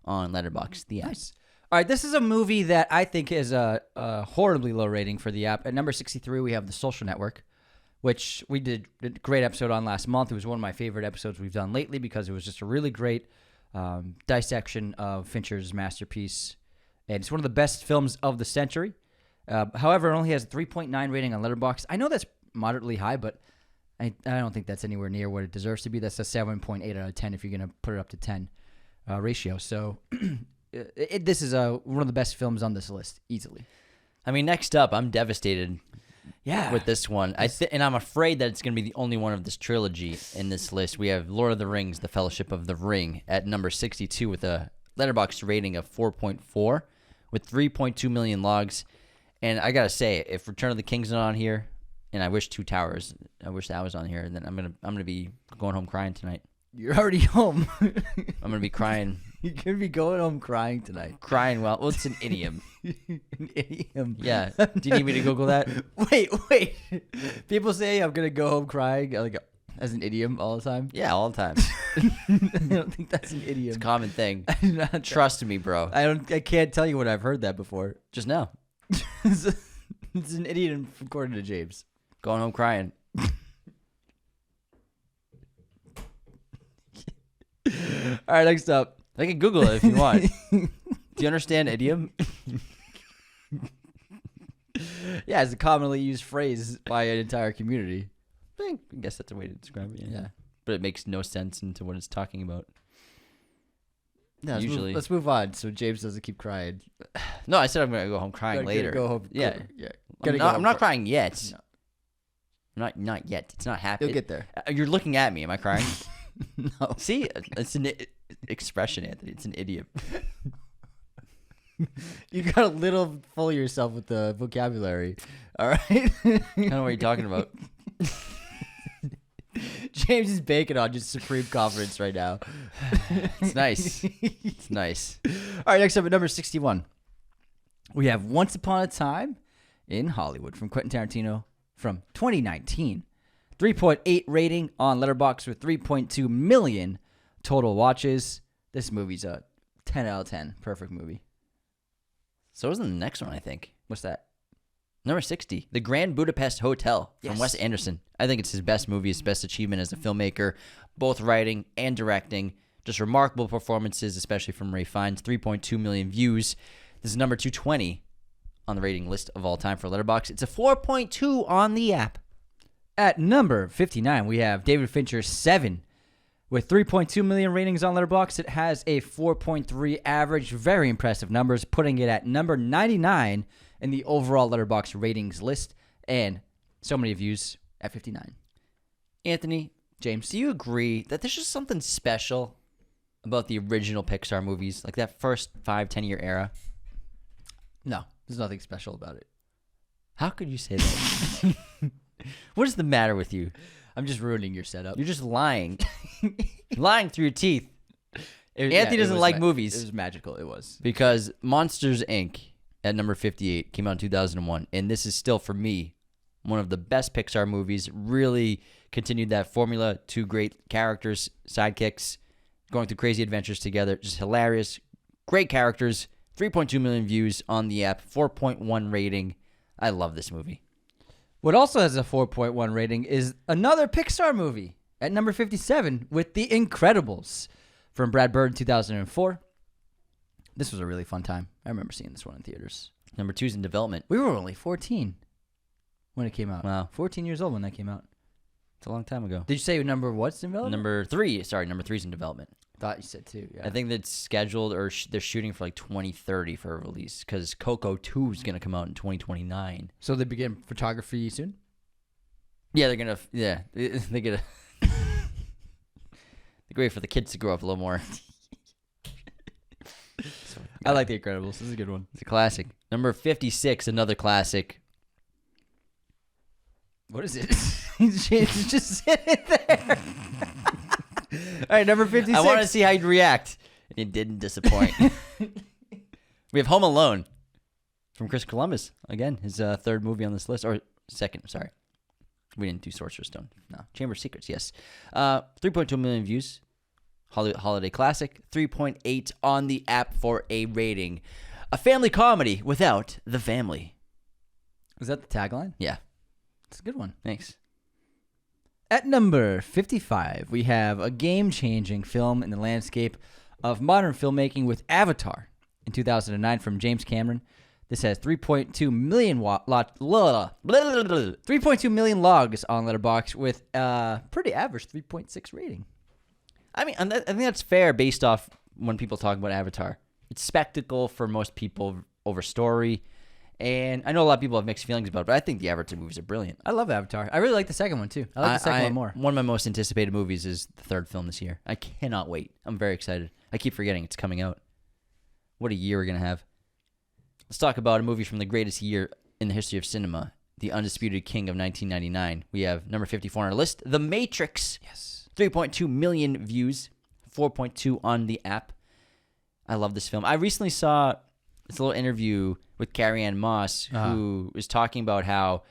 on Letterboxd. The app. Nice. All right, this is a movie that I think is a horribly low rating for the app. At number 63, we have The Social Network, which we did a great episode on last month. It was one of my favorite episodes we've done lately because it was just a really great dissection of Fincher's masterpiece. And it's one of the best films of the century. However, it only has a 3.9 rating on Letterboxd. I know that's moderately high, but I don't think that's anywhere near what it deserves to be. That's a 7.8 out of 10 if you're going to put it up to 10 ratio. So... this is one of the best films on this list, easily. I mean, next up, I'm devastated Yeah. with this one. And I'm afraid that it's going to be the only one of this trilogy in this list. We have Lord of the Rings, The Fellowship of the Ring, at number 62 with a Letterboxd rating of 4.4 with 3.2 million logs. And I got to say, if Return of the King's not on here, and I wish Two Towers, I wish that was on here, then I'm gonna be going home crying tonight. You're already home. I'm going to be crying. You're going to be going home crying tonight. Crying well, it's an idiom. An idiom. Yeah. Do you need me to Google that? Wait. People say I'm going to go home crying like as an idiom all the time. Yeah, all the time. I don't think that's an idiom. It's a common thing. Not- Trust me, bro. I can't tell you what I've heard that before. Just now. It's an idiom according to James. Going home crying. All right, next up. I can Google it if you want. Do you understand idiom? Yeah, it's a commonly used phrase by an entire community. I guess that's a way to describe it. Yeah. But it makes no sense into what it's talking about. No, Usually. let's move on so James doesn't keep crying. No, I said I'm going to go home crying later. Go home. Yeah. Yeah. I'm not crying yet. No. Not yet. It's not happening. You'll get there. You're looking at me. Am I crying? No. See, it's an expression, Anthony. It's an idiom. You got a little full of yourself with the vocabulary. All right. I don't know what you're talking about. James is baking on just supreme confidence right now. It's nice. It's nice. All right, next up at number 61. We have Once Upon a Time in Hollywood from Quentin Tarantino from 2019. 3.8 rating on Letterboxd with 3.2 million total watches. This movie's a 10 out of 10. Perfect movie. So isn't the next one, I think. What's that? Number 60, The Grand Budapest Hotel from Yes. Wes Anderson. I think it's his best movie, his best achievement as a filmmaker, both writing and directing. Just remarkable performances, especially from Ray Fiennes. 3.2 million views. This is number 220 on the rating list of all time for Letterboxd. It's a 4.2 on the app. At number 59, we have David Fincher's Seven. With 3.2 million ratings on Letterboxd, it has a 4.3 average. Very impressive numbers, putting it at number 99 in the overall Letterboxd ratings list. And so many views at 59. Anthony, James? do you agree that there's just something special about the original Pixar movies? Like that first 5-10 year era? No, there's nothing special about it. How could you say that? What is the matter with you? I'm just ruining your setup. You're just lying. Lying through your teeth. It Anthony doesn't was like movies. It was magical. It was. Because Monsters, Inc. at number 58 came out in 2001. And this is still, for me, one of the best Pixar movies. Really continued that formula. Two great characters, sidekicks, going through crazy adventures together. Just hilarious. Great characters. 3.2 million views on the app. 4.1 rating. I love this movie. What also has a 4.1 rating is another Pixar movie at number 57 with The Incredibles from Brad Bird in 2004. This was a really fun time. I remember seeing this one in theaters. Number 2's in development. We were only 14 when it came out. Wow. 14 years old when that came out. It's a long time ago. Did you say number what's in development? Number 3's in development. Thought you said 2. Yeah. I think that's scheduled, or they're shooting for like 2030 for a release, because Coco 2 is going to come out in 2029. So they begin photography soon? Yeah, they're going to, they get a, they're great for the kids to grow up a little more. I like The Incredibles. This is a good one. It's a classic. Number 56, another classic. What is it? He's just sitting there. All right, number 56. I wanted to see how you'd react, and it didn't disappoint. We have Home Alone from Chris Columbus. Again, his third movie on this list, or second, sorry. We didn't do Sorcerer's Stone. No, Chamber of Secrets, yes. 3.2 million views. Holiday classic. 3.8 on the app for a rating. A family comedy without the family. Is that the tagline? Yeah, It's a good one. thanks. At number 55, we have a game-changing film in the landscape of modern filmmaking with Avatar in 2009 from James Cameron. This has 3.2 million 3.2 million logs on Letterboxd with a pretty average 3.6 rating. I mean, I think that's fair based off when people talk about Avatar. It's spectacle for most people over story. And I know a lot of people have mixed feelings about it, but I think the Avatar movies are brilliant. I love Avatar. I really like the second one, too. I like the second one more. One of my most anticipated movies is the third film this year. I cannot wait. I'm very excited. I keep forgetting it's coming out. What a year we're going to have. Let's talk about a movie from the greatest year in the history of cinema, The Undisputed King of 1999. We have number 54 on our list, The Matrix. Yes. 3.2 million views, 4.2 on the app. I love this film. I recently saw this little interview with Carrie-Anne Moss, who was talking about how,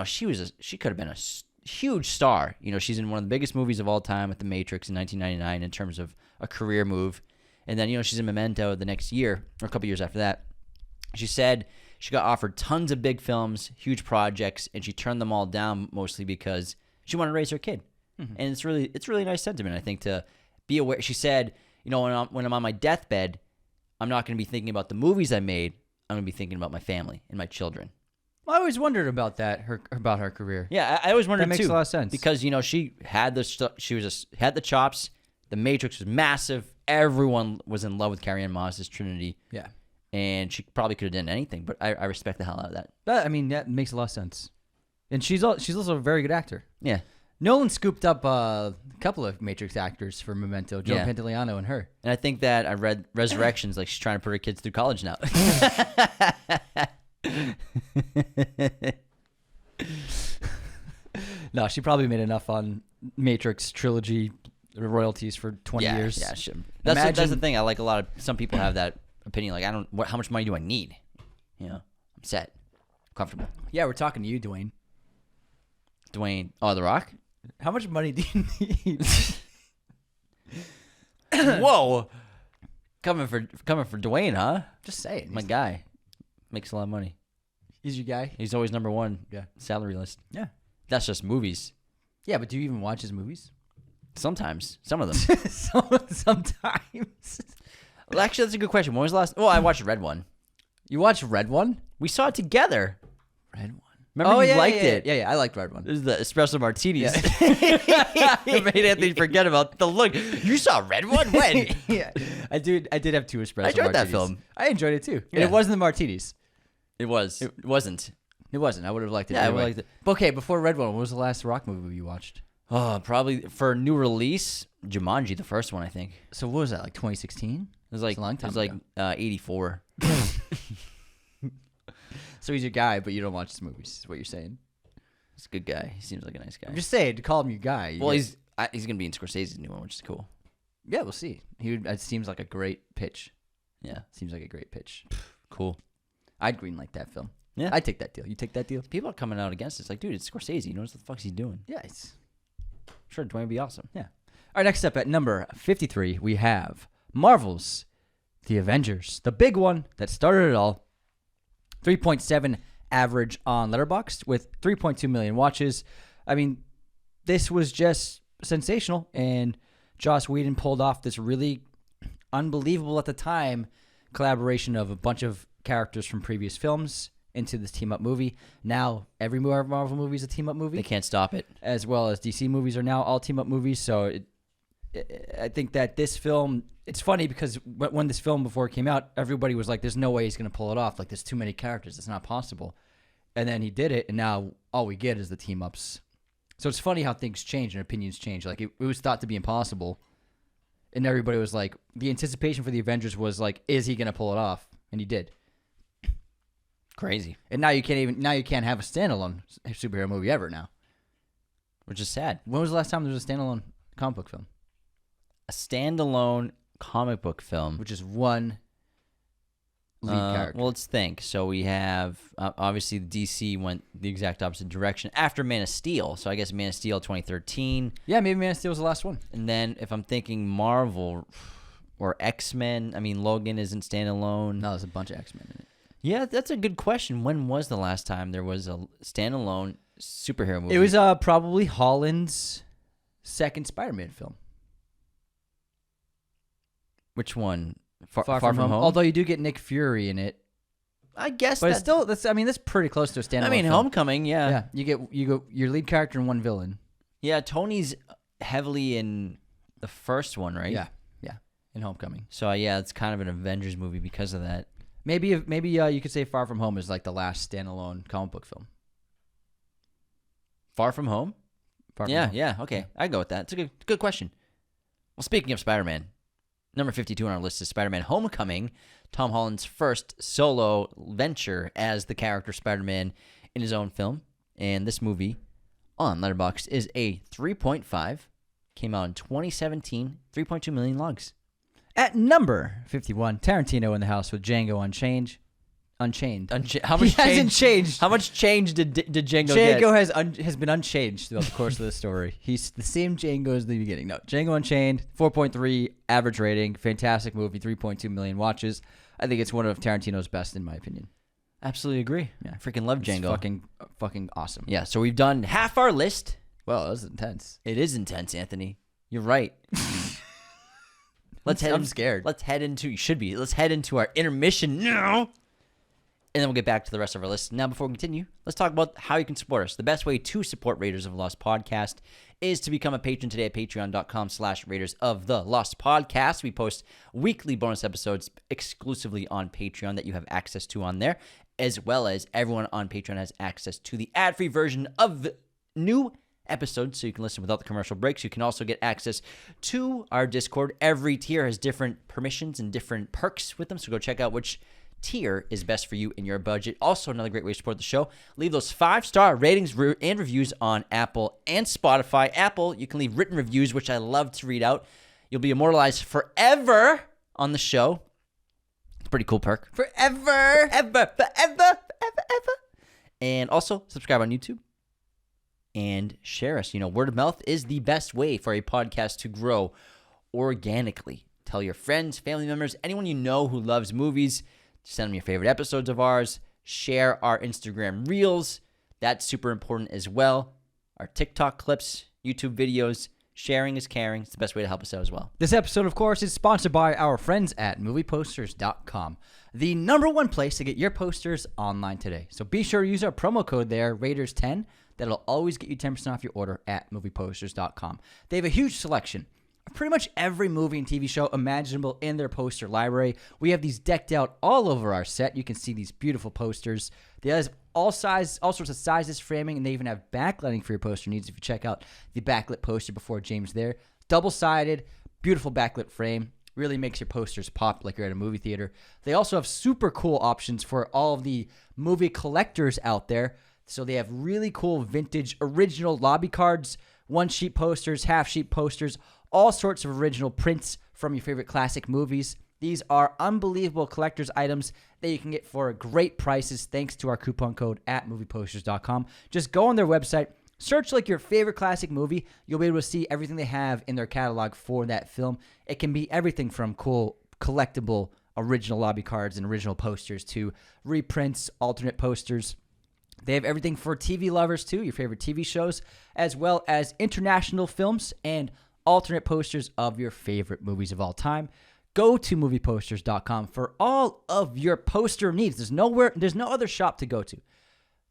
she could have been a huge star. She's in one of the biggest movies of all time with The Matrix in 1999 in terms of a career move. And then, she's in Memento the next year, or a couple years after that. She said she got offered tons of big films, huge projects, and she turned them all down mostly because she wanted to raise her kid. Mm-hmm. And it's really nice sentiment, I think, to be aware. She said when I'm on my deathbed, I'm not going to be thinking about the movies I made. I'm going to be thinking about my family and my children. I always wondered about that, about her career. Yeah, I always wondered that makes too, a lot of sense because she had had the chops. The Matrix was massive. Everyone was in love with Carrie-Anne Moss's Trinity. Yeah, and she probably could have done anything, but I respect the hell out of that. That makes a lot of sense. And she's also a very good actor. Yeah. Nolan scooped up a couple of Matrix actors for Memento, Joe Pantoliano and her. And I think that I read Resurrections, like she's trying to put her kids through college now. No, she probably made enough on Matrix trilogy royalties for 20 years. Yeah, sure. That's the thing. I like some people have that opinion. Like, how much money do I need? I'm set. Comfortable. Yeah, we're talking to you, Dwayne. Dwayne. Oh, The Rock? How much money do you need? Whoa. Coming for Dwayne, huh? Just saying. My guy. Makes a lot of money. He's your guy? He's always number one. Yeah. Salary list. Yeah. That's just movies. Yeah, but do you even watch his movies? Sometimes. Some of them. Sometimes. Well, actually, that's a good question. When was the last? Oh, I watched Red One. You watched Red One? We saw it together. Red One. Remember you liked it. Yeah, I liked Red One. This is the espresso martinis. It made Anthony forget about the look. You saw Red One? When? Yeah. I did have 2 espresso martinis. I enjoyed that film. I enjoyed it too. Yeah. And it wasn't the martinis. It was. It wasn't. It wasn't. I would have liked it. Yeah, anyway. I would like it. But okay, before Red One, what was the last rock movie you watched? Oh, probably for a new release, Jumanji, the first one, I think. So what was that, like 2016? It was like a long time It was like 84. So he's your guy, but you don't watch his movies, is what you're saying. He's a good guy. He seems like a nice guy. I'm just saying, to call him your guy. Well, he's going to be in Scorsese's new one, which is cool. Yeah, we'll see. It seems like a great pitch. Yeah. Seems like a great pitch. Cool. I'd greenlight that film. Yeah. I'd take that deal. You take that deal? People are coming out against it. It's like, dude, it's Scorsese. You know what the fuck he's doing? Yeah, it's... Sure, Dwayne would be awesome. Yeah. All right, next up at number 53, we have Marvel's The Avengers, the big one that started it all. 3.7 average on Letterboxd with 3.2 million watches. I mean, this was just sensational, and Joss Whedon pulled off this really unbelievable at the time collaboration of a bunch of characters from previous films into this team-up movie. Now, every Marvel movie is a team-up movie. They can't stop it. As well as DC movies are now all team-up movies. So I think that this film, it's funny because when this film before it came out, everybody was like, there's no way he's going to pull it off. Like, there's too many characters. It's not possible. And then he did it, and now all we get is the team-ups. So it's funny how things change and opinions change. Like, it was thought to be impossible. And everybody was like, the anticipation for the Avengers was like, is he going to pull it off? And he did. Crazy. And now you can't have a standalone superhero movie ever now. Which is sad. When was the last time there was a standalone comic book film? A standalone comic book film. Which is one lead character. Well, let's think. So we have, obviously, DC went the exact opposite direction after Man of Steel. So I guess Man of Steel 2013. Yeah, maybe Man of Steel was the last one. And then if I'm thinking Marvel or X-Men, I mean, Logan isn't standalone. No, there's a bunch of X-Men in it. Yeah, that's a good question. When was the last time there was a standalone superhero movie? It was probably Holland's second Spider-Man film. Which one? Far From Home. Although you do get Nick Fury in it. I guess, but it's still that's pretty close to a standalone. I mean, film. Homecoming, yeah. Yeah, you go your lead character and one villain. Yeah, Tony's heavily in the first one, right? Yeah, in Homecoming. So yeah, it's kind of an Avengers movie because of that. Maybe you could say Far From Home is like the last standalone comic book film. Far From Home? Far From yeah, Home. yeah, okay. I go with that. It's a good question. Well, speaking of Spider-Man, number 52 on our list is Spider-Man Homecoming, Tom Holland's first solo venture as the character Spider-Man in his own film. And this movie on Letterboxd is a 3.5. Came out in 2017, 3.2 million logs. At number 51, Tarantino in the house with Django Unchained. How much hasn't changed. How much change did Django get? Django has been unchanged throughout the course of the story. He's the same Django as the beginning. No, Django Unchained, 4.3 average rating, fantastic movie, 3.2 million watches. I think it's one of Tarantino's best, in my opinion. Absolutely agree. Yeah, freaking love Django. It's fucking awesome. Yeah, so we've done half our list. Well, that was intense. It is intense, Anthony. You're right. I'm scared. Let's head into our intermission now. And then we'll get back to the rest of our list. Now, before we continue, let's talk about how you can support us. The best way to support Raiders of the Lost Podcast is to become a patron today at patreon.com/Raiders of the Lost Podcast. We post weekly bonus episodes exclusively on Patreon that you have access to on there, as well as everyone on Patreon has access to the ad-free version of the new episodes, so you can listen without the commercial breaks. You can also get access to our Discord. Every tier has different permissions and different perks with them, so go check out which tier is best for you in your budget. Also, another great way to support the show, leave those 5-star ratings and reviews on Apple and Spotify. Apple, you can leave written reviews, which I love to read out. You'll be immortalized forever on the show. It's a pretty cool perk. Forever. And also, subscribe on YouTube and share us. Word of mouth is the best way for a podcast to grow organically. Tell your friends, family members, anyone you know who loves movies. Send them your favorite episodes of ours. Share our Instagram Reels. That's super important as well. Our TikTok clips, YouTube videos. Sharing is caring. It's the best way to help us out as well. This episode, of course, is sponsored by our friends at movieposters.com, the #1 place to get your posters online today. So be sure to use our promo code there, Raiders10. That'll always get you 10% off your order at movieposters.com. They have a huge selection of pretty much every movie and TV show imaginable in their poster library. We have these decked out all over our set. You can see these beautiful posters. They have all sorts of sizes, framing, and they even have backlighting for your poster needs. If you check out the backlit poster before James there, double-sided, beautiful backlit frame. Really makes your posters pop like you're at a movie theater. They also have super cool options for all of the movie collectors out there. So they have really cool vintage original lobby cards, one-sheet posters, half-sheet posters, all sorts of original prints from your favorite classic movies. These are unbelievable collector's items that you can get for great prices thanks to our coupon code at movieposters.com. Just go on their website, search like your favorite classic movie. You'll be able to see everything they have in their catalog for that film. It can be everything from cool collectible original lobby cards and original posters to reprints, alternate posters. They have everything for TV lovers too, your favorite TV shows, as well as international films and alternate posters of your favorite movies of all time. Go to movieposters.com for all of your poster needs. There's no other shop to go to.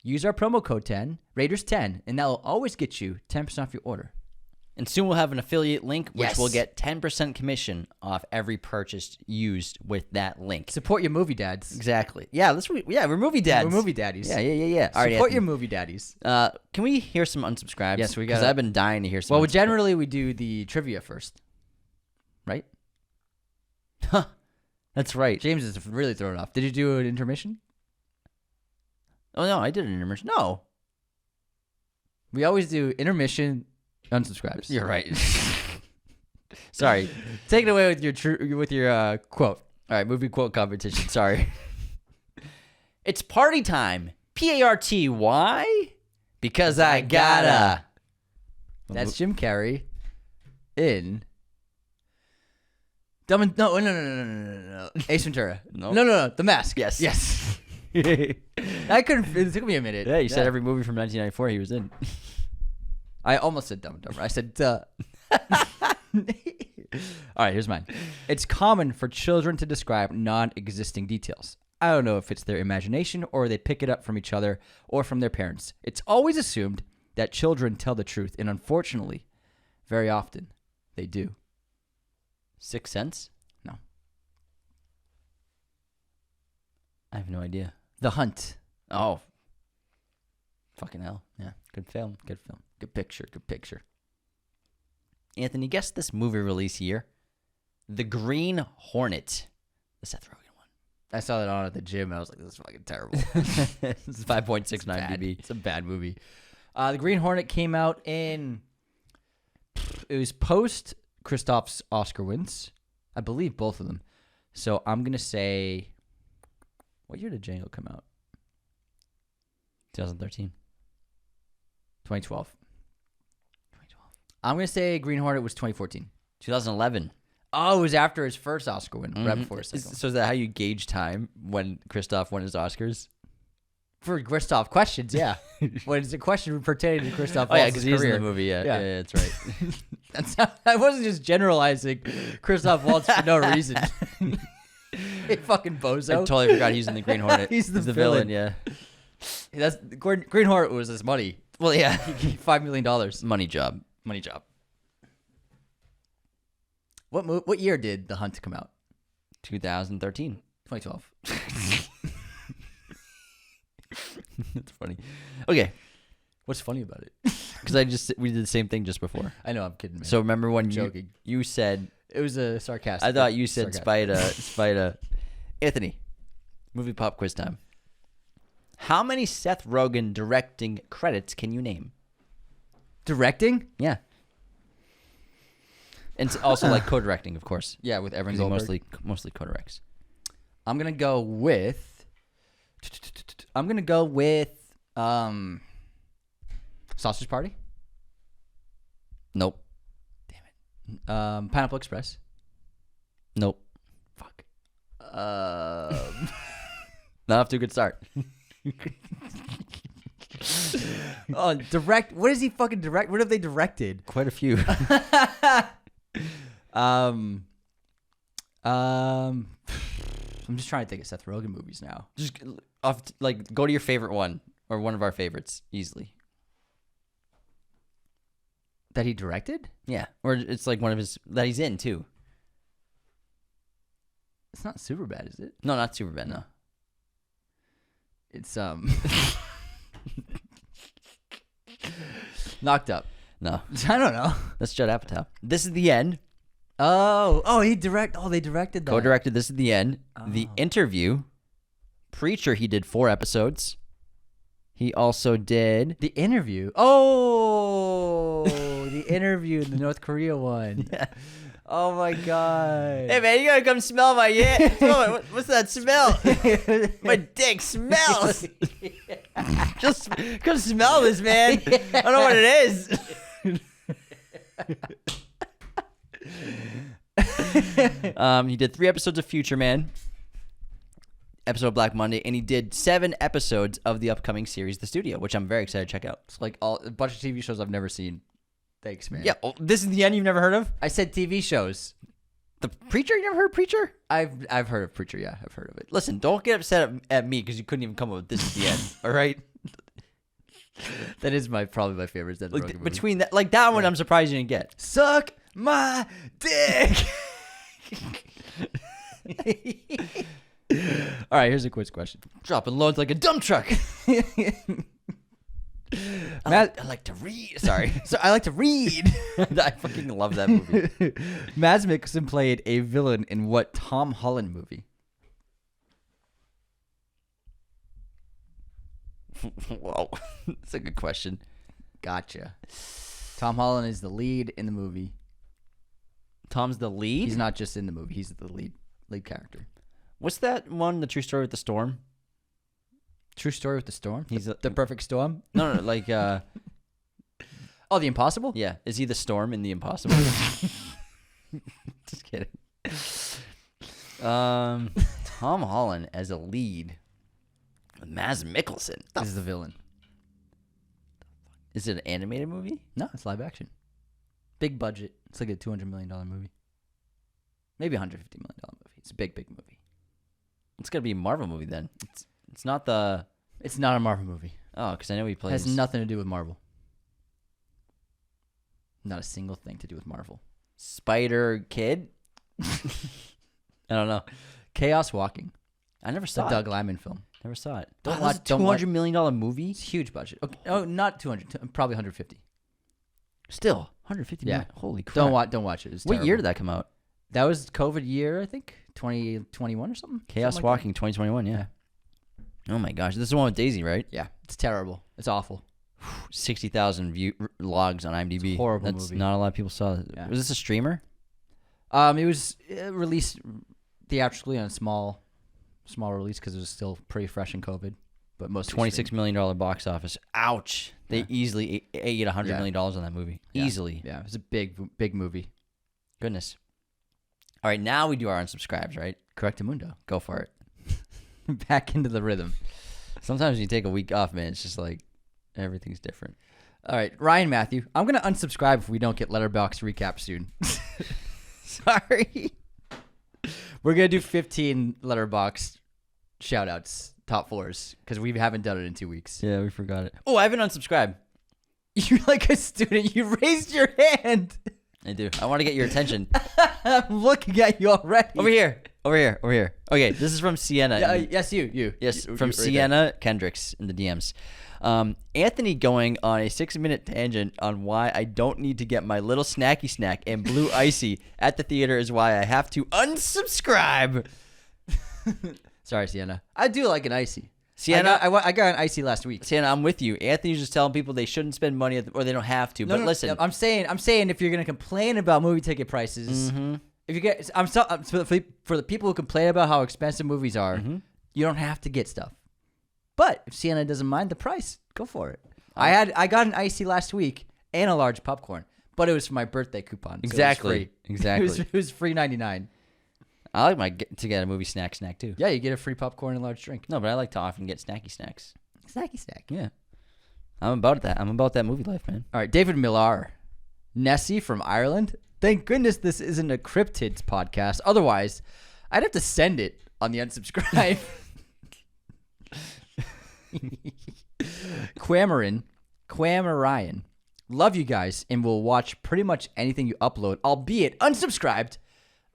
Use our promo code 10, Raiders10, and that will always get you 10% off your order. And soon we'll have an affiliate link, which Yes. will get 10% commission off every purchase used with that link. Support your movie dads. Exactly. Yeah, we're movie dads. We're movie daddies. Yeah. All right, Support your movie daddies. can we hear some unsubscribes? Yes, we Because got. I've been dying to hear some. Well, unsubscribes. generally we do the trivia first, right? That's right. James is really thrown off. Did you do an intermission? Oh no, I did an intermission. No, We always do intermission, unsubscribes. you're right. Sorry. Take it away with your quote. All right, movie quote competition. Sorry. It's party time. PARTY. Because I gotta. That's Jim Carrey in No. Ace Ventura. No. No. The Mask. Yes. Yes. I couldn't. It took me a minute. Yeah, you said every movie from 1994 he was in. I almost said Dumb and Dumber. I said duh. All right, here's mine. It's common for children to describe non-existing details. I don't know if it's their imagination or they pick it up from each other or from their parents. It's always assumed that children tell the truth, and unfortunately, very often, they do. Sixth Sense? No. I have no idea. The Hunt. Oh. Fucking hell. Yeah. Good film. Good film. Good picture. Anthony, guess this movie release year. The Green Hornet. The Seth Rogen one. I saw that on at the gym. I was like, this is fucking terrible. This is 5.69 BB. It's a bad movie. The Green Hornet came out in... It was post Christoph's Oscar wins. I believe both of them. So I'm going to say... What year did Django come out? 2013. 2012. I'm going to say Green Hornet was 2014. 2011. Oh, it was after his first Oscar win, right before his second one. So is that how you gauge time when Christoph won his Oscars? For Christoph questions, yeah. When it's a question pertaining to Christoph Oh, yeah, Waltz's because he's in career. the movie. Yeah, that's right. I wasn't just generalizing Christoph Waltz for no reason. Hey, fucking bozo. I totally forgot he's in the Green Hornet. He's the villain. Yeah. That's Green Hornet was his money. Well, yeah. $5 million. Money job. Money job. What year did The Hunt come out? 2013. 2012. That's funny. Okay. What's funny about it? Because we did the same thing just before. I know, I'm kidding, man. So remember when joking. You said... It was a sarcastic. I thought you said Spida. Anthony, movie pop quiz time. How many Seth Rogen directing credits can you name? Directing? Yeah. And it's also like co-directing, of course. Yeah, with Evan 'Cause he Goldberg. mostly co-directs. I'm gonna go with Sausage Party. Nope. Pineapple Express. Nope. Fuck. Not off to a good start. Oh, direct. What does he fucking direct? What have they directed? Quite a few. I'm just trying to think of Seth Rogen movies now. Just go to your favorite one or one of our favorites easily. That he directed? Yeah, or it's like one of his that he's in too. It's not super bad, is it? No, not super bad. No. It's Knocked Up. No, I don't know. that's Judd Apatow. This is the end. Oh, they directed that. Co-directed This is the End. Oh. The Interview. Preacher. He did 4 episodes. He also did The Interview. Oh, The Interview, the North Korea one. Yeah. Oh my god. Hey man, you gotta come smell my what's that smell? My dick smells. Just come smell this, man. I don't know what it is. He did 3 episodes of Future Man, episode of Black Monday, and he did 7 episodes of the upcoming series The Studio, which I'm very excited to check out. It's like a bunch of TV shows I've never seen. Thanks, man. Yeah, This is the End you've never heard of? I said TV shows. The Preacher? You never heard of Preacher? I've heard of Preacher, yeah. I've heard of it. Listen, don't get upset at me because you couldn't even come up with This is the End, all right? That is probably my favorite. Like between that, like that one, I'm surprised you didn't get. Suck my dick. All right, here's a quiz question. Dropping loads like a dump truck. I like to read. Sorry. So I like to read. I fucking love that movie. Mads Mikkelsen played a villain in what Tom Holland movie? Whoa. That's a good question. Gotcha. Tom Holland is the lead in the movie. Tom's the lead? He's not just in the movie. He's the lead character. What's that one, The True Story with the Storm? True Story with the Storm? He's the Perfect Storm? No, like, The Impossible? yeah. Is he the Storm in The Impossible? Just kidding. Tom Holland as a lead. Mads Mikkelsen. This is the villain. Is it an animated movie? No, it's live action. Big budget. It's like a $200 million movie. Maybe $150 million movie. It's a big, big movie. It's gonna be a Marvel movie then. It's not the. It's not a Marvel movie. Oh, because I know he It plays. has nothing to do with Marvel. Not a single thing to do with Marvel. Spider Kid. I don't know. Chaos Walking. I never It's saw a it. Doug Liman film. Never saw it. Don't That's watch- a $200 million movie. It's a huge budget. Okay. Oh, not 200. Probably 150. Still 150 Yeah. million. Holy crap! Don't watch it. It's What year terrible. did that come out? That was COVID year, I think. 2021 or something. Chaos Something like Walking 2021. Yeah. Oh my gosh, this is the one with Daisy, right? that. Yeah, it's terrible. It's awful. 60,000 logs on IMDb. It's a horrible That's movie. not a lot of people saw it. Yeah. Was this a streamer? It was released theatrically on a small release because it was still pretty fresh in COVID. But most $26 million box office. Ouch! They Yeah. easily ate $100 Yeah. million on that movie. Yeah. Easily. Yeah, it was a big movie. Goodness. All right, now we do our unsubscribes, right? Correctamundo. Go for it. Back into the rhythm. Sometimes when you take a week off, man, it's just like everything's different. All right, Ryan Matthew. I'm gonna unsubscribe if we don't get Letterboxd recap soon. Sorry. We're gonna do 15 Letterboxd shoutouts, top fours, because we haven't done it in 2 weeks. Yeah, we forgot it. Oh, I haven't unsubscribed. You're like a student. You raised your hand. I do. I want to get your attention. I'm looking at you already. Over here. Okay, this is from Sienna. Yes, you. Yes, You- from you- right Sienna there. Kendricks in the DMs. Anthony going on a 6-minute tangent on why I don't need to get my little snacky snack and blue icy at the theater is why I have to unsubscribe. Sorry, Sienna. I do like an icy. Sienna, I got an icy last week. Sienna, I'm with you. Anthony's just telling people they shouldn't spend money or they don't have to. But listen, I'm saying if you're gonna complain about movie ticket prices, if you get, for the people who complain about how expensive movies are, you don't have to get stuff. But if Sienna doesn't mind the price, go for it. I got an icy last week and a large popcorn, but it was for my birthday coupon. So Exactly. It was free. It was free $3.99. I like to get a movie snack too. Yeah, you get a free popcorn and a large drink. No, but I like to often get snacky snacks. Snacky snack. Yeah. I'm about that. I'm about that movie life, man. All right, David Millar. Nessie from Ireland. Thank goodness this isn't a cryptids podcast. Otherwise, I'd have to send it on the unsubscribe. Quamarian. Love you guys and will watch pretty much anything you upload, albeit unsubscribed,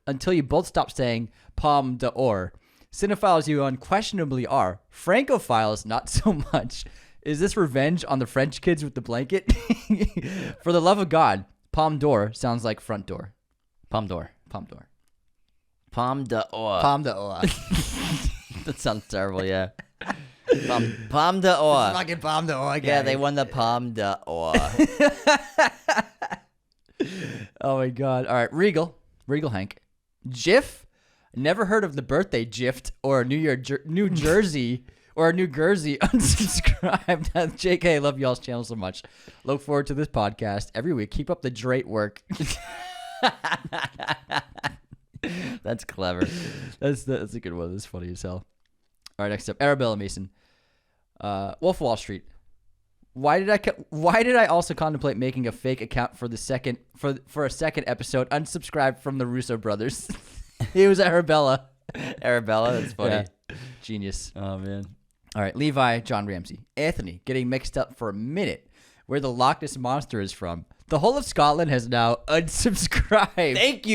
until you both stop saying Palme d'Or. Cinephiles you unquestionably are. Francophiles, not so much. Is this revenge on the French kids with the blanket? For the love of God, Palme d'Or sounds like front door. Palme d'Or. Palme d'Or. Palme d'Or. Palme d'Or. That sounds terrible, yeah. Palme d'Or. Fucking Palme d'Or guy. Yeah, they won the Palme d'Or. Oh my God. All right, Regal Hank. Jif? Never heard of the birthday gift or New Jersey or New Jersey unsubscribed. JK, love y'all's channel so much. Look forward to this podcast every week. Keep up the Drake work. That's clever. That's a good one. That's funny as hell. All right, next up, Arabella Mason. Wolf of Wall Street. Why did I also contemplate making a fake account for a second episode unsubscribed from the Russo brothers? It was Arabella. Arabella, that's funny. Yeah. Genius. Oh, man. All right, Levi, John Ramsey. Anthony, getting mixed up for a minute where the Loch Ness Monster is from. The whole of Scotland has now unsubscribed. Thank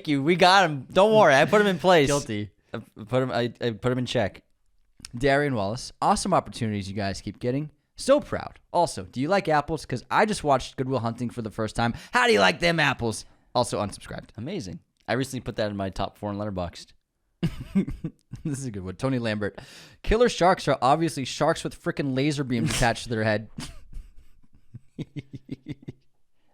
you. We got him. Don't worry. I put him in place. Guilty. I put him in check. Darian Wallace. Awesome opportunities you guys keep getting. So proud. Also, do you like apples? Because I just watched Good Will Hunting for the first time. How do you like them apples? Also unsubscribed. Amazing. I recently put that in my top 4 in Letterboxd. This is a good one. Tony Lambert. Killer sharks are obviously sharks with freaking laser beams attached to their head.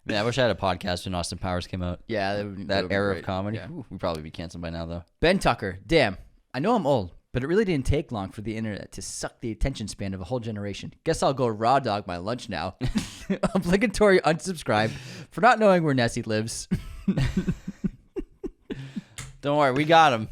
Man, I wish I had a podcast when Austin Powers came out. Yeah, That era of great. comedy. Yeah. Ooh, we'd probably be canceled by now, though. Ben Tucker. Damn. I know I'm old, but it really didn't take long for the internet to suck the attention span of a whole generation. Guess I'll go raw dog my lunch now. Obligatory unsubscribe for not knowing where Nessie lives. Don't worry. We got him.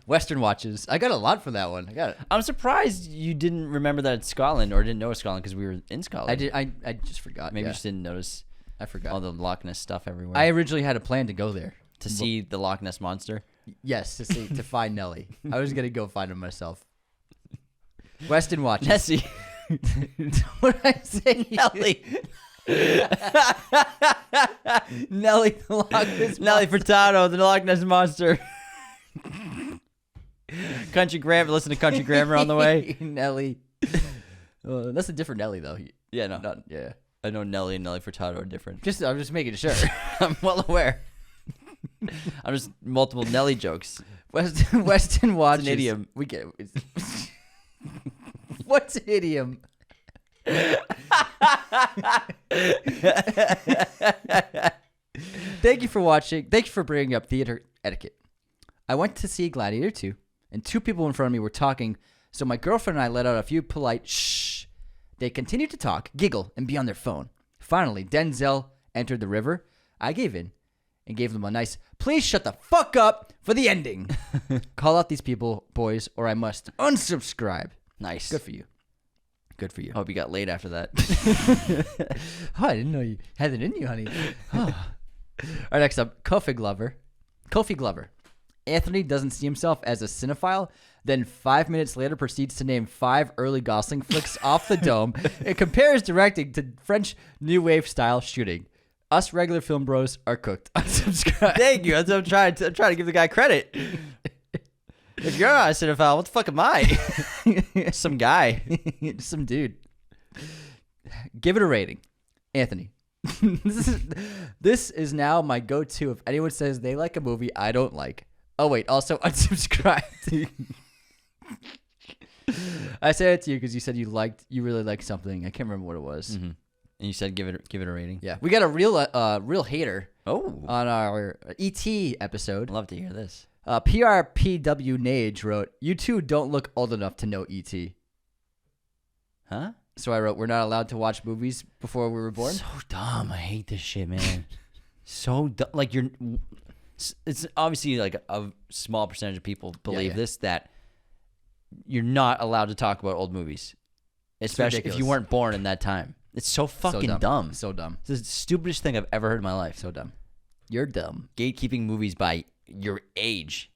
Western Watches. I got a lot for that one. I got it. I'm surprised you didn't remember that it's Scotland or didn't know it's Scotland because we were in Scotland. I did. I just forgot. Maybe yeah. you just didn't notice I forgot. all the Loch Ness stuff everywhere. I originally had a plan to go there. to see the Loch Ness Monster. Yes, to find Nelly. I was going to go find him myself. Weston Watches. Nessie. What did I say? Nelly. Nelly the Loch Ness Nelly Furtado, the Loch Ness Monster. Country Grammar. Listen to Country Grammar on the way. Nelly. That's a different Nelly, though. Yeah, no. Yeah. I know Nelly and Nelly Furtado are different. I'm just making sure. I'm well aware. I'm just multiple Nelly jokes. Weston Watches. It's an idiom. We get it. What's an idiom? Thank you for watching. Thank you for bringing up theater etiquette. I went to see Gladiator 2, and two people in front of me were talking, so my girlfriend and I let out a few polite shh. They continued to talk, giggle, and be on their phone. Finally, Denzel entered the river. I gave in and gave them a nice, please shut the fuck up for the ending. Call out these people, boys, or I must unsubscribe. Nice. Good for you. Good for you. Hope you got laid after that. Oh, I didn't know you had it in you, honey. Oh. All right, next up, Kofi Glover. Anthony doesn't see himself as a cinephile, then 5 minutes later proceeds to name 5 early Gosling flicks off the dome and compares directing to French New Wave style shooting. Us regular film bros are cooked. Unsubscribe. Thank you. That's what I'm trying to give the guy credit. If you're not a cinephile, what the fuck am I? Some guy. Some dude. Give it a rating. Anthony. This is now my go-to if anyone says they like a movie I don't like. Oh, wait. Also, unsubscribe. I said it to you because you said you really liked something. I can't remember what it was. Mm-hmm. And you said give it a rating. Yeah, we got a real hater. Oh, on our ET episode. I'd love to hear this. PRPW Nage wrote, "You two don't look old enough to know ET." Huh? So I wrote, "We're not allowed to watch movies before we were born." So dumb. I hate this shit, man. So dumb. Like it's obviously like a small percentage of people believe this, that you're not allowed to talk about old movies, especially if you weren't born in that time. It's so fucking dumb. So dumb. It's the stupidest thing I've ever heard in my life. So dumb. You're dumb. Gatekeeping movies by your age.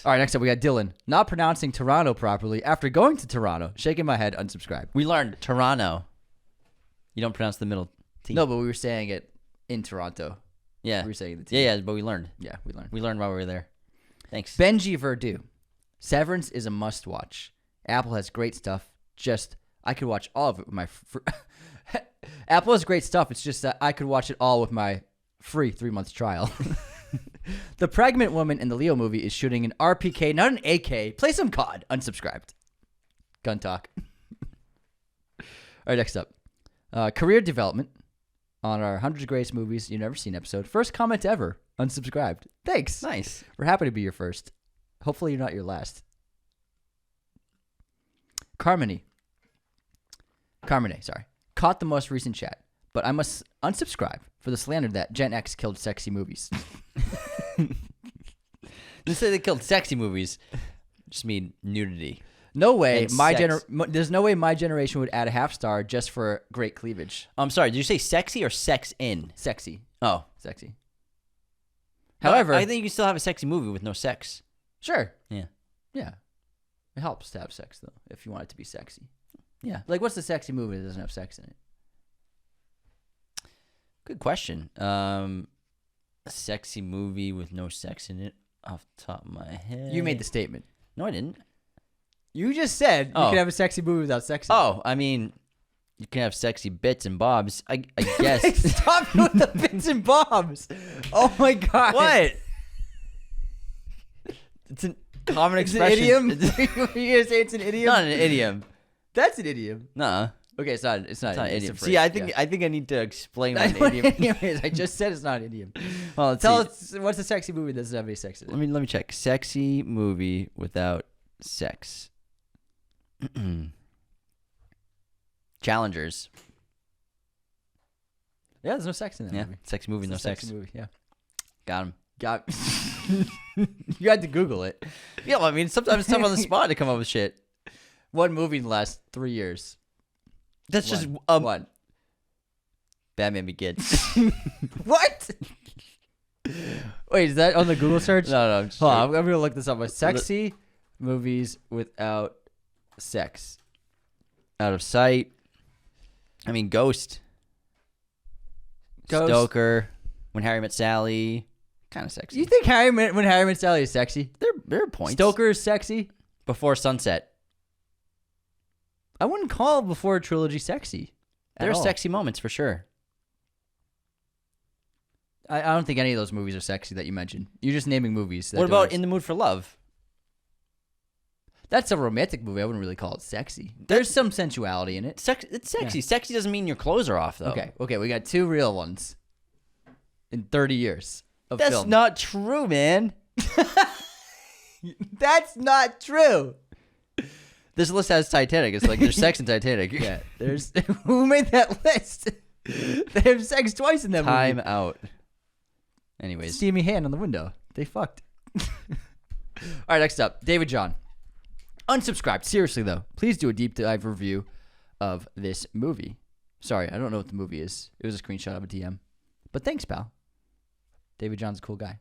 All right, next up we got Dylan. Not pronouncing Toronto properly after going to Toronto. Shaking my head, unsubscribe. We learned Toronto. You don't pronounce the middle T. No, but we were saying it in Toronto. Yeah. We were saying the T. Yeah, but we learned. Yeah, we learned. We learned while we were there. Thanks. Benji Verdu. Severance is a must-watch. Apple has great stuff. I could watch all of it with my... Apple has great stuff. It's just that I could watch it all with my free 3-month trial. The pregnant woman in the Leo movie is shooting an RPK, not an AK. Play some COD. Unsubscribed. Gun talk. All right, next up. Career development on our 100 Greatest Movies You've Never Seen episode. First comment ever. Unsubscribed. Thanks. Nice. We're happy to be your first. Hopefully you're not your last. Carmony, sorry. Caught the most recent chat, but I must unsubscribe for the slander that Gen X killed sexy movies. They say they killed sexy movies. Just mean nudity. No way. And There's no way my generation would add a half star just for great cleavage. I'm sorry. Did you say sexy or sex in? Sexy. Oh, Sexy. However, I think you can still have a sexy movie with no sex. Sure. Yeah. Yeah. It helps to have sex, though, if you want it to be sexy. Yeah. Like, what's the sexy movie that doesn't have sex in it? Good question. A sexy movie with no sex in it off the top of my head. You made the statement. No, I didn't. You just said you can have a sexy movie without sex in it. Oh, I mean, you can have sexy bits and bobs, I guess. Stop with the bits and bobs. Oh, my God. What? It's a common expression. It's an idiom? You're going to say it's an idiom? Not an idiom. That's an idiom. Nuh-uh. Okay, it's not an idiom. It's a See, I phrase, think I need to explain what an idiom is. I just said it's not an idiom. Well, Tell us, what's a sexy movie that doesn't have any sex in it? Let me check. Sexy movie without sex. Challengers. Yeah, there's no sex in that movie. Sexy movie, It's no a sex. sexy movie, yeah. Got him. You had to Google it. Yeah, well, I mean, sometimes it's tough on the spot to come up with shit. One movie in the last 3 years. That's just One. Batman Begins. What? Wait, is that on the Google search? No, I'm just Hold on, I'm gonna look this up. Sexy movies without sex. Out of sight. I mean, Ghost. Ghost. Stoker. When Harry Met Sally. Kind of sexy. You think When Harry Met Sally is sexy? There are points. Stoker is sexy? Before Sunset. I wouldn't call Before Trilogy sexy. There are sexy moments for sure. I don't think any of those movies are sexy that you mentioned. You're just naming movies. What about In the Mood for Love? That's a romantic movie. I wouldn't really call it sexy. There's some sensuality in it. It's sexy. Yeah. Sexy doesn't mean your clothes are off, though. Okay. We got 2 real ones in 30 years of film. That's not true, man. That's not true. This list has Titanic. It's like there's sex in Titanic. Yeah. There's who made that list? They have sex twice in that movie. Time out. Anyways. Steamy hand on the window. They fucked. All right, next up. David John. Unsubscribed. Seriously, though, please do a deep dive review of this movie. Sorry, I don't know what the movie is. It was a screenshot of a DM. But thanks, pal. David John's a cool guy.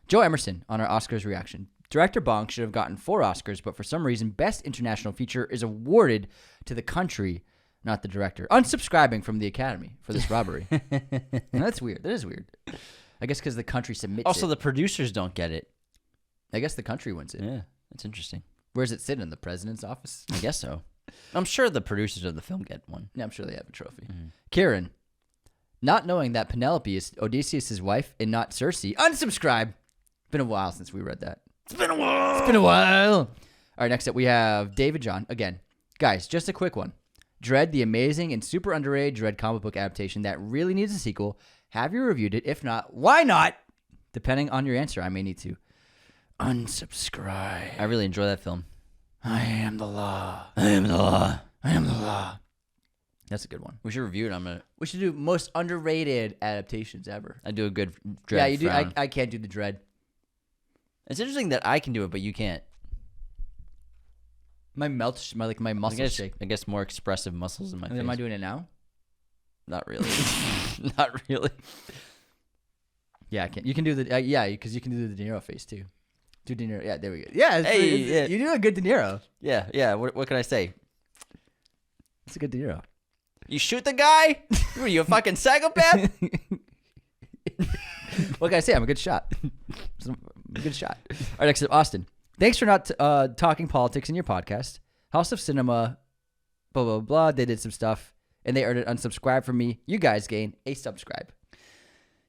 Joe Emerson on our Oscars reaction. Director Bong should have gotten 4 Oscars, but for some reason, Best International Feature is awarded to the country, not the director. Unsubscribing from the Academy for this robbery. That's weird. That is weird. I guess because the country submits Also, it. the producers don't get it. I guess the country wins it. Yeah, that's interesting. Where does it sit? In the president's office? I guess so. I'm sure the producers of the film get one. Yeah, I'm sure they have a trophy. Kieran, not knowing that Penelope is Odysseus' wife and not Circe. Unsubscribe. Been a while since we read that. It's been a while. It's been a while. All right, next up we have David John. Again, guys, just a quick one. Dread, the amazing and super underrated Dread comic book adaptation that really needs a sequel. Have you reviewed it? If not, why not? Depending on your answer, I may need to unsubscribe. I really enjoy that film. I am the law. I am the law. I am the law. That's a good one. We should review it. We should do most underrated adaptations ever. I do a good Dread. Yeah, you do. frown. I can't do the Dread. It's interesting that I can do it, but you can't. My muscles shake. I guess more expressive muscles in my face. Am I doing it now? Not really. Not really. Yeah, I can. You can do the because you can do the De Niro face too. Do De Niro? Yeah, there we go. Yeah, Yeah. You do a good De Niro. Yeah. What can I say? It's a good De Niro. You You shoot the guy? What are you, a fucking psychopath? What can I say? I'm a good shot. I'm a good shot. All right, next up, Austin. Thanks for not talking politics in your podcast. House of Cinema, blah, blah, blah. They did some stuff, and they earned an unsubscribe from me. You guys gain a subscribe.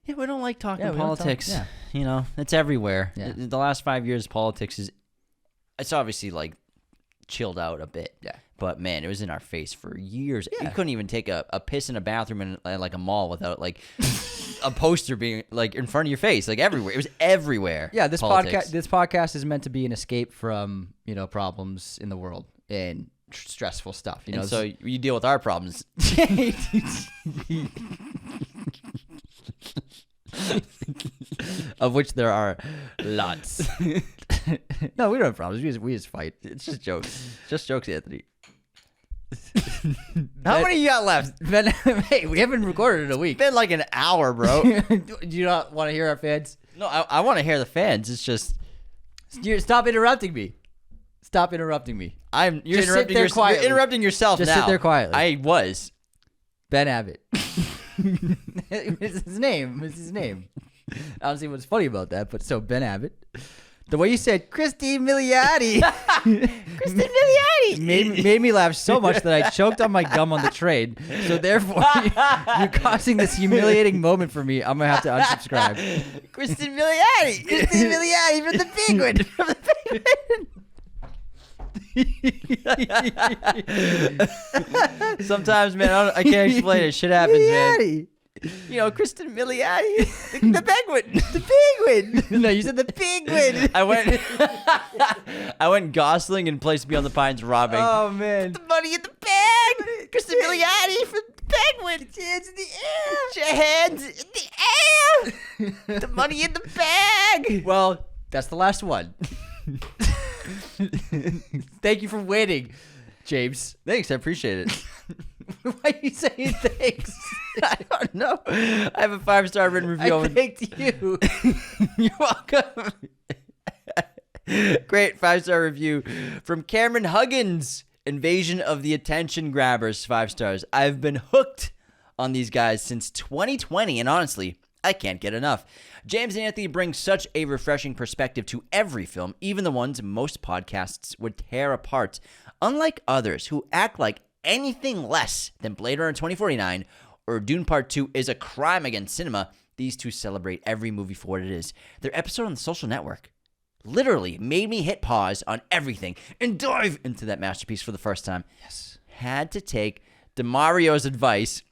Yeah, we don't like talking Yeah, we don't talk- politics. yeah. You know, it's everywhere. Yeah. The last 5 years, politics it's obviously like chilled out a bit. Yeah. But man, it was in our face for years. Yeah. You couldn't even take a piss in a bathroom in like a mall without like a poster being like in front of your face, like everywhere. It was everywhere. Yeah, this politics. podcast is meant to be an escape from, problems in the world and stressful stuff. And so you deal with our problems. Of which there are lots. No, we don't have problems. We just fight. It's just jokes. Just jokes, Anthony. How many you got left? Ben, hey, we haven't recorded in a week. It's been like an hour, bro. Do you not want to hear our fans? No, I want to hear the fans. It's just Stop interrupting me. Stop interrupting me. you're Just sit interrupting there you're quietly. interrupting yourself Just now. sit there quietly. I was. Ben Abbott. It's his name. It's his name. I don't see what's funny about that, but so Ben Abbott. The way you said Christine Milioti. Christine Milioti made me laugh so much that I choked on my gum on the train. So therefore, you're causing this humiliating moment for me. I'm gonna have to unsubscribe. Christine Milioti. Christine Milioti from the Penguin. From the Penguin. Sometimes, man, I can't explain it. Shit happens, man. Milioti. You know, Kristen Milioti, the penguin. The Penguin. No, you said the Penguin. I went Gosling and placed me on the Pines robbing. Oh man. The money in the bag. Kristen Milioti for the penguin. Hands in the air. Your hands in the air. The money in the bag. Well, that's the last one. Thank you for waiting, James. Thanks, I appreciate it. Why are you saying thanks? I don't know. I have a 5-star written review. I thanked you. You're welcome. Great 5-star review from Cameron Huggins. Invasion of the Attention Grabbers, 5 stars. I've been hooked on these guys since 2020, and honestly, I can't get enough. James and Anthony bring such a refreshing perspective to every film, even the ones most podcasts would tear apart. Unlike others who act like anything less than Blade Runner 2049 or Dune Part 2 is a crime against cinema, these two celebrate every movie for what it is. Their episode on The Social Network literally made me hit pause on everything and dive into that masterpiece for the first time. Yes. Had to take DeMario's advice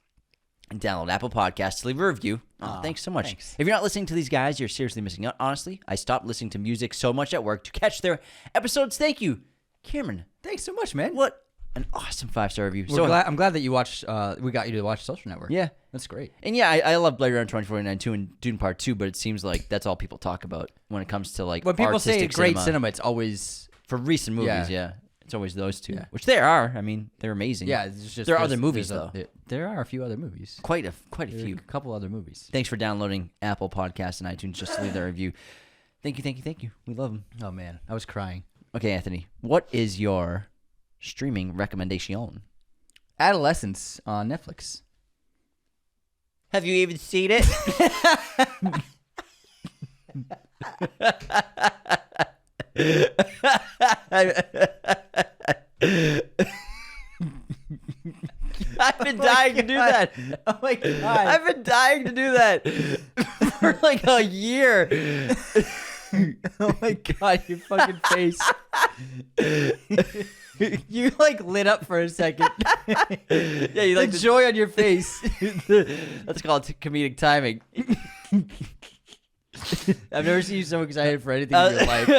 and download Apple Podcasts to leave a review. Oh, thanks so much. Thanks. If you're not listening to these guys, you're seriously missing out. Honestly, I stopped listening to music so much at work to catch their episodes. Thank you, Cameron. Thanks so much, man. What an awesome 5-star review. I'm glad that you watched. We got you to watch Social Network. Yeah. That's great. And yeah, I love Blade Runner 2049 too and Dune Part 2, but it seems like that's all people talk about when it comes to like When people say artistic great cinema, it's always For recent movies, Yeah. it's always those two, Yeah. which there are. I mean, they're amazing. Yeah, it's just there are other movies though. There are a few other movies. Quite a few. A couple other movies. Thanks for downloading Apple Podcasts and iTunes just to leave that review. Thank you. We love them. Oh man, I was crying. Okay, Anthony, what is your streaming recommendation? Adolescence on Netflix. Have you even seen it? I've been dying to do that. Oh my god. I've been dying to do that for like a year. Oh my god, your fucking face. You like lit up for a second. Yeah, you like the joy on your face. Let's call it comedic timing. I've never seen you so excited for anything in your life.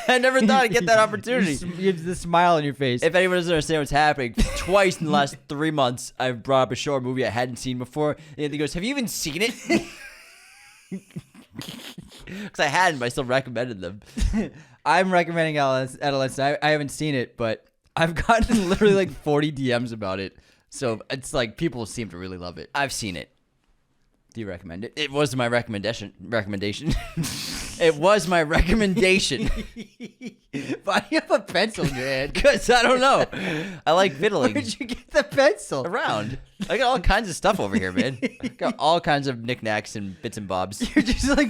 I never thought I'd get that opportunity. You have the smile on your face. If anyone doesn't understand what's happening, twice in the last 3 months, I've brought up a show or movie I hadn't seen before. And Anthony goes, "Have you even seen it?" Because I hadn't, but I still recommended them. I'm recommending Adolescence. I haven't seen it, but I've gotten literally like 40 DMs about it. So it's like people seem to really love it. I've seen it. Do you recommend it? It was my recommendation. It was my recommendation. Why do you have a pencil in your hand? Because I don't know. I like fiddling. Where'd you get the pencil? Around. I got all kinds of stuff over here, man. I got all kinds of knickknacks and bits and bobs. You're just like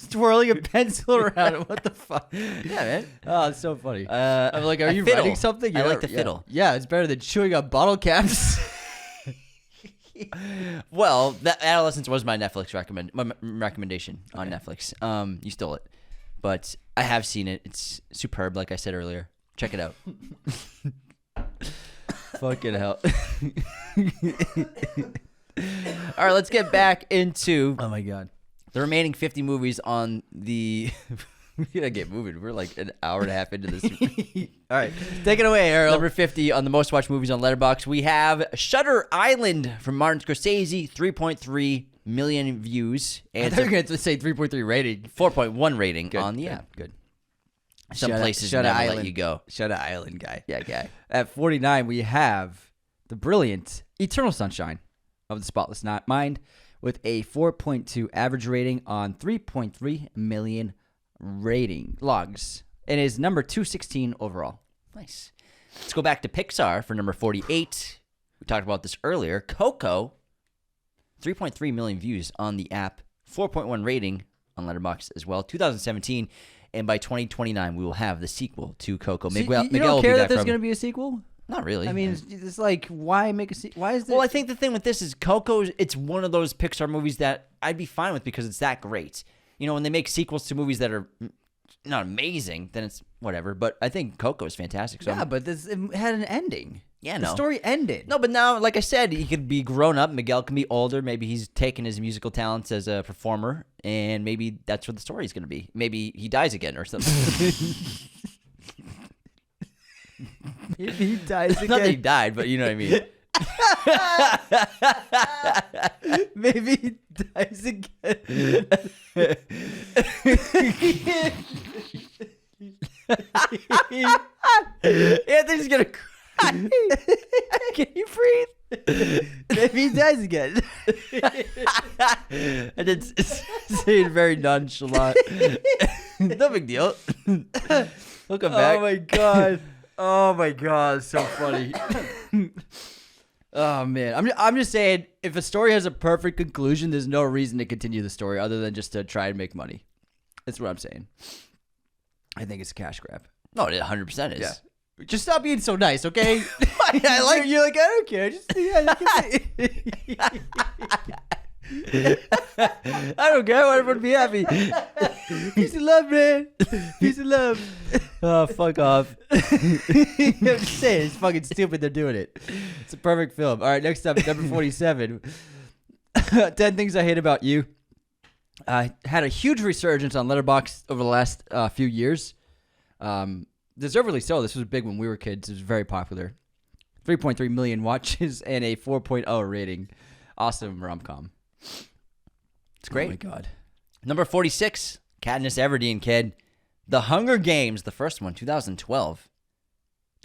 twirling a pencil around. What the fuck? Yeah, man. Oh, it's so funny. I'm like, are I you fiddle. writing something? I Yeah, like to yeah. fiddle. Yeah, it's better than chewing on bottle caps. Well, that Adolescence was my Netflix recommendation on Netflix. You stole it, but I have seen it. It's superb, like I said earlier. Check it out. Fucking hell. All right, let's get back into Oh my god. the remaining 50 movies on the. We gotta get moving. We're like an hour and a half into this. All right, take it away, Earl. Number 50 on the most watched movies on Letterboxd, we have Shutter Island from Martin Scorsese, 3.3 million views. I And thought you were going to say 3.3 rating. 4.1 rating Good, on the good, app. Good. Some Shutter- places Shutter never let Island. you go. Shutter Island guy. Yeah, guy. At 49, we have the brilliant Eternal Sunshine of the Spotless Mind with a 4.2 average rating on 3.3 million rating logs and is number 216 overall. Nice. Let's go back to Pixar for number 48. We talked about this earlier. Coco, 3.3 million views on the app, 4.1 rating on Letterboxd as well. 2017, and by 2029, we will have the sequel to Coco. So Miguel you will don't be care back that there's from- going to be a sequel? Not really. I mean, it's like, why make a sequel? Why is there? Well, I think the thing with this is Coco, it's one of those Pixar movies that I'd be fine with because it's that great. You know, when they make sequels to movies that are not amazing, then it's whatever. But I think Coco is fantastic. So yeah, but it had an ending. Yeah, The no. story ended. No, but now, like I said, he could be grown up. Miguel can be older. Maybe he's taken his musical talents as a performer, and maybe that's what the story is going to be. Maybe he dies again or something. Maybe he dies again. Not that he died, but you know what I mean. Maybe he dies again. Anthony's going to cry. Can you breathe? Maybe he dies again. I did say it very nonchalant. No big deal. We'll come back. Oh my god. Oh my god, so funny. Oh man, I'm just saying, if a story has a perfect conclusion, there's no reason to continue the story other than just to try and make money. That's what I'm saying. I think it's a cash grab. No, it 100% is. Yeah. Just stop being so nice, okay? I like you're like, I don't care. Just I don't care. I want everyone to be happy. peace and love, man. Peace and love. Oh, fuck off. I'm just saying, it's fucking stupid they're doing it. It's a perfect film. All right, next up, number 47. 10 Things I Hate About You. Had a huge resurgence on Letterboxd over the last few years. Deservedly so. This was big when we were kids. It was very popular. 3.3 million watches and a 4.0 rating. Awesome rom-com. It's great. Oh my god. Number 46, Katniss Everdeen, kid. The Hunger Games, the first one, 2012.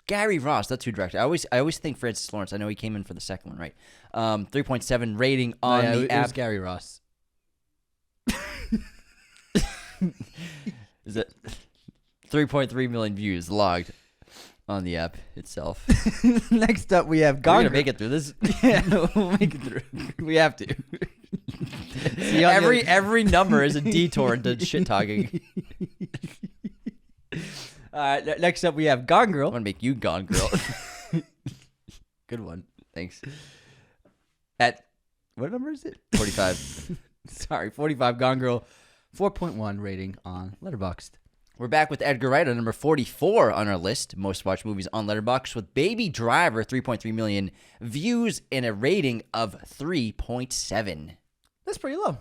Gary Ross, that's who directed. I always think Francis Lawrence. I know he came in for the second one, right? 3.7 rating on the it app. was Gary Ross. Is it 3.3 million views logged on the app itself? Next up, we have We're Gone gonna Girl. make it through this. Yeah, we'll make it through. We have to. See, Every number is a detour into shit talking. Next up, we have Gone Girl. I want to make you Gone Girl. Good one. Thanks. At what number is it? 45. Sorry, 45. Gone Girl. 4.1 rating on Letterboxd. We're back with Edgar Wright on number 44 on our list. Most watched movies on Letterboxd with Baby Driver, 3.3 million views and a rating of 3.7. That's pretty low.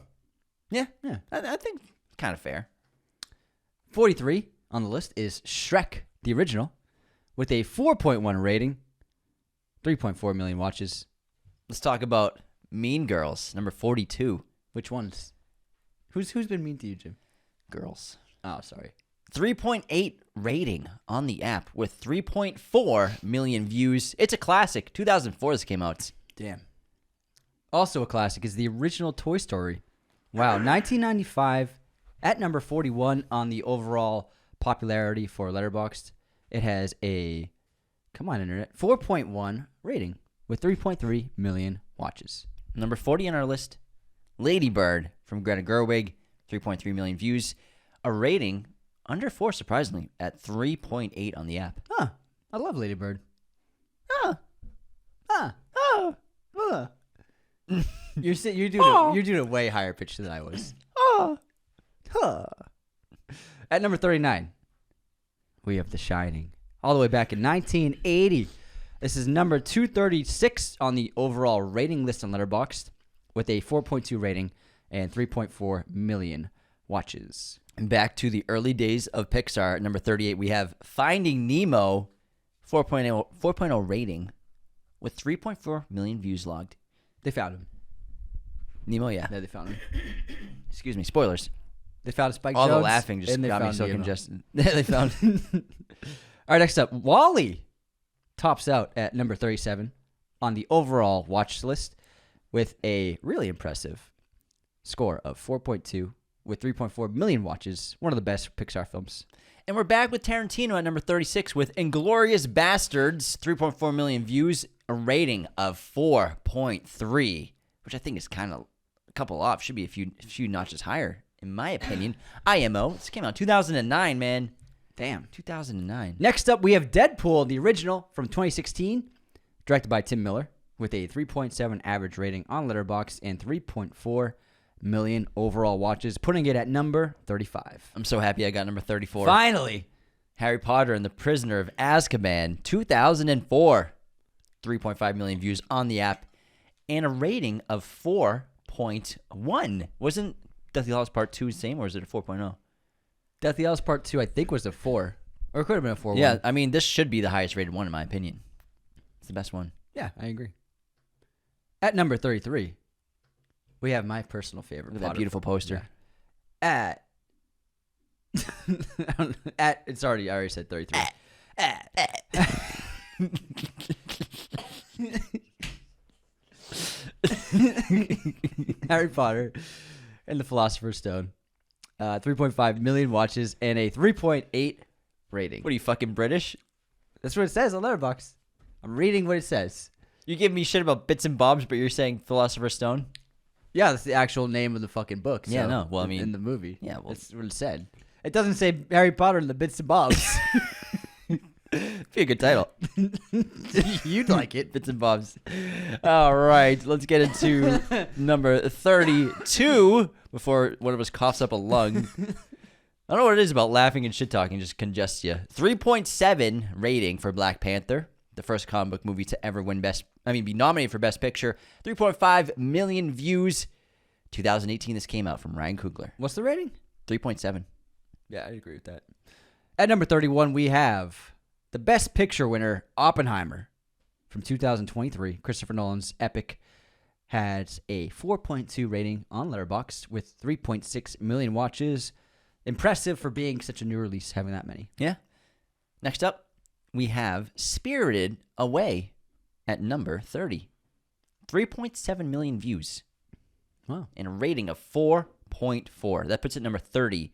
Yeah. Yeah. I think kind of fair. 43 on the list is Shrek, the original, with a 4.1 rating, 3.4 million watches. Let's talk about Mean Girls, number 42. Which ones? Who's been mean to you, Jim? Girls. Oh, sorry. 3.8 rating on the app with 3.4 million views. It's a classic. 2004 this came out. Damn. Also a classic is the original Toy Story. Wow, 1995 at number 41 on the overall popularity for Letterboxd. It has a, come on internet, 4.1 rating with 3.3 million watches. Number 40 on our list, Lady Bird from Greta Gerwig, 3.3 million views. A rating under 4, surprisingly, at 3.8 on the app. Huh. I love Lady Bird. Huh. Huh. Oh. Huh. You're doing a way higher pitch than I was. Oh. Huh. At number 39, we have The Shining. All the way back in 1980. This is number 236 on the overall rating list on Letterboxd with a 4.2 rating and 3.4 million watches. And back to the early days of Pixar, at number 38, we have Finding Nemo, 4.0 rating with 3.4 million views logged. They found him. Nemo, yeah. Yeah, they found him. Excuse me, spoilers. They found Spike All Jones. the laughing just and they got me found so Nemo. congested. They found. All right, next up, Wall-E tops out at number 37 on the overall watch list with a really impressive score of 4.2 with 3.4 million watches. One of the best Pixar films. And we're back with Tarantino at number 36 with Inglourious Bastards, 3.4 million views, a rating of 4.3, which I think is kind of a couple off. Should be a few notches higher, in my opinion. IMO. This came out 2009, man. Damn. 2009. Next up, we have Deadpool, the original from 2016, directed by Tim Miller, with a 3.7 average rating on Letterboxd and 3.4 million overall watches, putting it at number 35. I'm so happy I got number 34. Finally! Harry Potter and the Prisoner of Azkaban, 2004. 3.5 million views on the app and a rating of 4.1. Wasn't Deathly Hallows Part 2 the same, or is it a 4.0? Deathly Hallows Part 2, I think, was a 4. Or it could have been a 4. Yeah, I mean, this should be the highest rated one, in my opinion. It's the best one. Yeah, I agree. At number 33, we have my personal favorite. Look at that beautiful poster. Yeah. It's already, I already said 33. Harry Potter and the Philosopher's Stone. 3.5 million watches and a 3.8 rating. What are you, fucking British? That's what it says on Letterboxd. I'm reading what it says. You give me shit about bits and bobs, but you're saying Philosopher's Stone? Yeah, that's the actual name of the fucking book. Yeah, so, no, well, I mean... in the movie. Yeah, well... That's what it said. It doesn't say Harry Potter and the Bits and Bobs. Be a good title. You'd like it. Bits and Bobs. All right, let's get into number 32 before one of us coughs up a lung. I don't know what it is about laughing and shit talking, just congests you. 3.7 rating for Black Panther, the first comic book movie to ever be nominated for Best Picture. 3.5 million views. 2018, this came out from Ryan Coogler. What's the rating? 3.7. Yeah, I agree with that. At number 31, we have the Best Picture winner, Oppenheimer, from 2023. Christopher Nolan's epic has a 4.2 rating on Letterboxd with 3.6 million watches. Impressive for being such a new release, having that many. Yeah. Next up, we have Spirited Away at number 30. 3.7 million views. Wow. And a rating of 4.4. That puts it number 30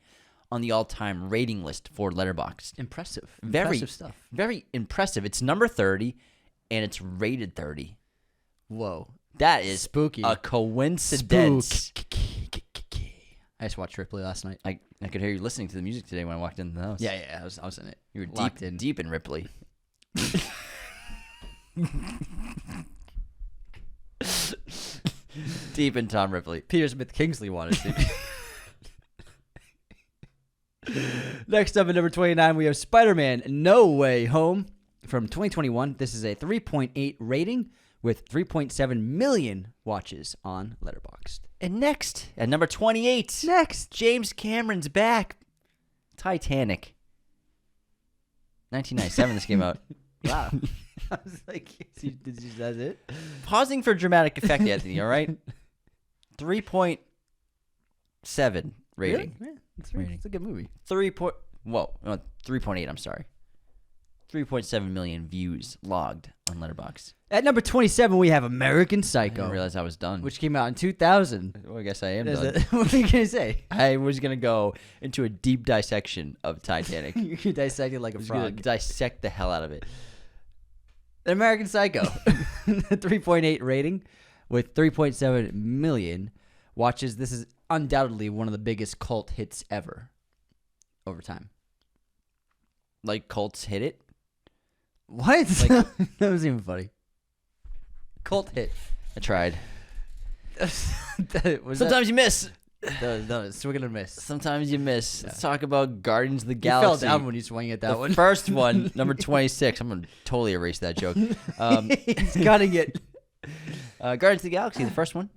on the all-time rating list for Letterboxd. Impressive. Very, Impressive stuff. Very impressive. It's number 30, and it's rated 30. Whoa. That is Spooky. a coincidence. I just watched Ripley last night. I could hear you listening to the music today when I walked into the house. Yeah, I was in it. You were Locked in. deep in Ripley. Deep in Tom Ripley. Peter Smith Kingsley wanted to. Next up at number 29, we have Spider-Man No Way Home from 2021. This is a 3.8 rating with 3.7 million watches on Letterboxd. And next, at number 28, James Cameron's back. Titanic. 1997 this came out. Wow. I was like, that's it? Pausing for dramatic effect, Anthony, all right? 3.7 rating. Really? Yeah, it's a good movie. 3.8, I'm sorry. 3.7 million views logged on Letterboxd. At number 27, we have American I Psycho, didn't realize I was done. which came out in 2000. Well, I guess I am done. What are you going to say? I was going to go into a deep dissection of Titanic. You dissected like a I was going to frog. dissect the hell out of it. American Psycho, 3.8 rating with 3.7 million watches. This is undoubtedly one of the biggest cult hits ever over time. Like cults hit it? What? That was even funny. Cult hit. I tried. Was Sometimes you miss. that was swing and a miss. Sometimes you miss. Yeah. Let's talk about Guardians of the You Galaxy. fell down when you swung at that The one. first one, number 26. I'm going to totally erase that joke. He's cutting it. Guardians of the Galaxy, the first one.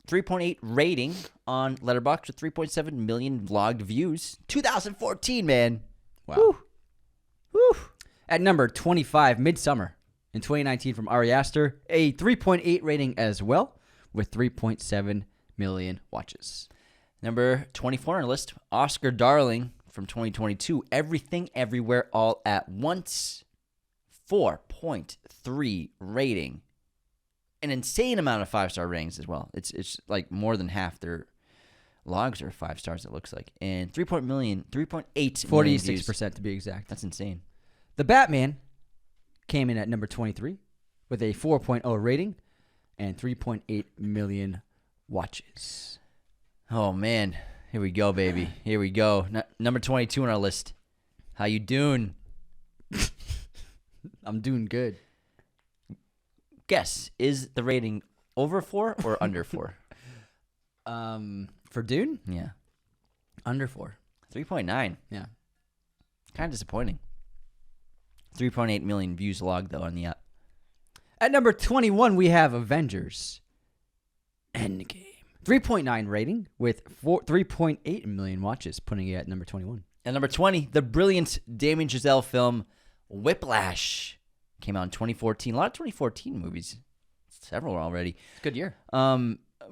3.8 rating on Letterboxd with 3.7 million logged views. 2014, man. Wow. Woo. Woo. At number 25, Midsummer in 2019 from Ari Aster, a 3.8 rating as well with 3.7 million watches. Number 24 on our list, Oscar Darling from 2022, Everything Everywhere All at Once. 4.3 rating. An insane amount of 5-star ratings as well. It's like more than half their logs are 5 stars, it looks like. And 3.8 million 46% to be exact. That's insane. The Batman came in at number 23 with a 4.0 rating and 3.8 million watches. Oh, man. Here we go, baby. Here we go. Number 22 on our list. How you doing? I'm doing good. Guess, is the rating over 4 or under 4? For Dune, Yeah. under 4. 3.9. Yeah. Kind of disappointing. 3.8 million views logged, though, on the app. At number 21, we have Avengers Endgame. 3.9 rating with 3.8 million watches, putting it at number 21. At number 20, the brilliant Damien Chazelle film Whiplash came out in 2014. A lot of 2014 movies. Several already. It's a good year.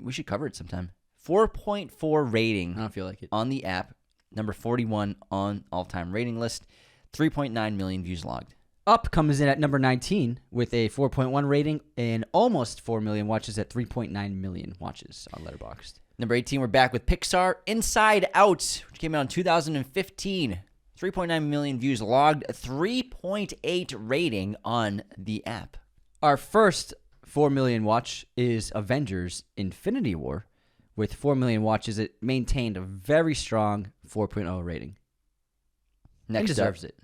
We should cover it sometime. 4.4 rating I don't feel like it. on the app. Number 41 on all-time rating list. 3.9 million views logged. Up comes in at number 19 with a 4.1 rating and almost 4 million watches at 3.9 million watches on Letterboxd. Number 18, we're back with Pixar Inside Out, which came out in 2015. 3.9 million views logged, 3.8 rating on the app. Our first 4 million watch is Avengers Infinity War. With 4 million watches, it maintained a very strong 4.0 rating. Next deserves it.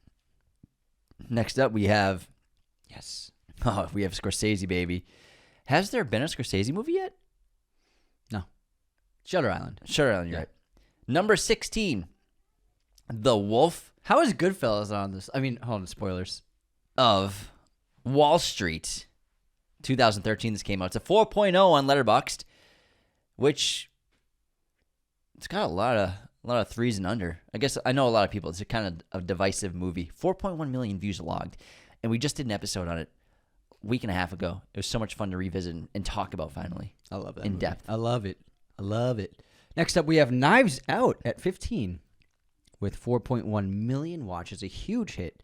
Next up, we have Yes. Scorsese, baby. Has there been a Scorsese movie yet? No. Shutter Island. Shutter Island, you're right. Number 16, The Wolf How is Goodfellas on this? I mean, hold on, spoilers. of Wall Street. 2013, this came out. It's a 4.0 on Letterboxd, which it's got a lot of threes and under. I guess I know a lot of people. It's a kind of a divisive movie. 4.1 million views logged, and we just did an episode on it a week and a half ago. It was so much fun to revisit and talk about finally. I love that In movie. depth. I love it. I love it. Next up, we have Knives Out at 15. with 4.1 million watches, a huge hit,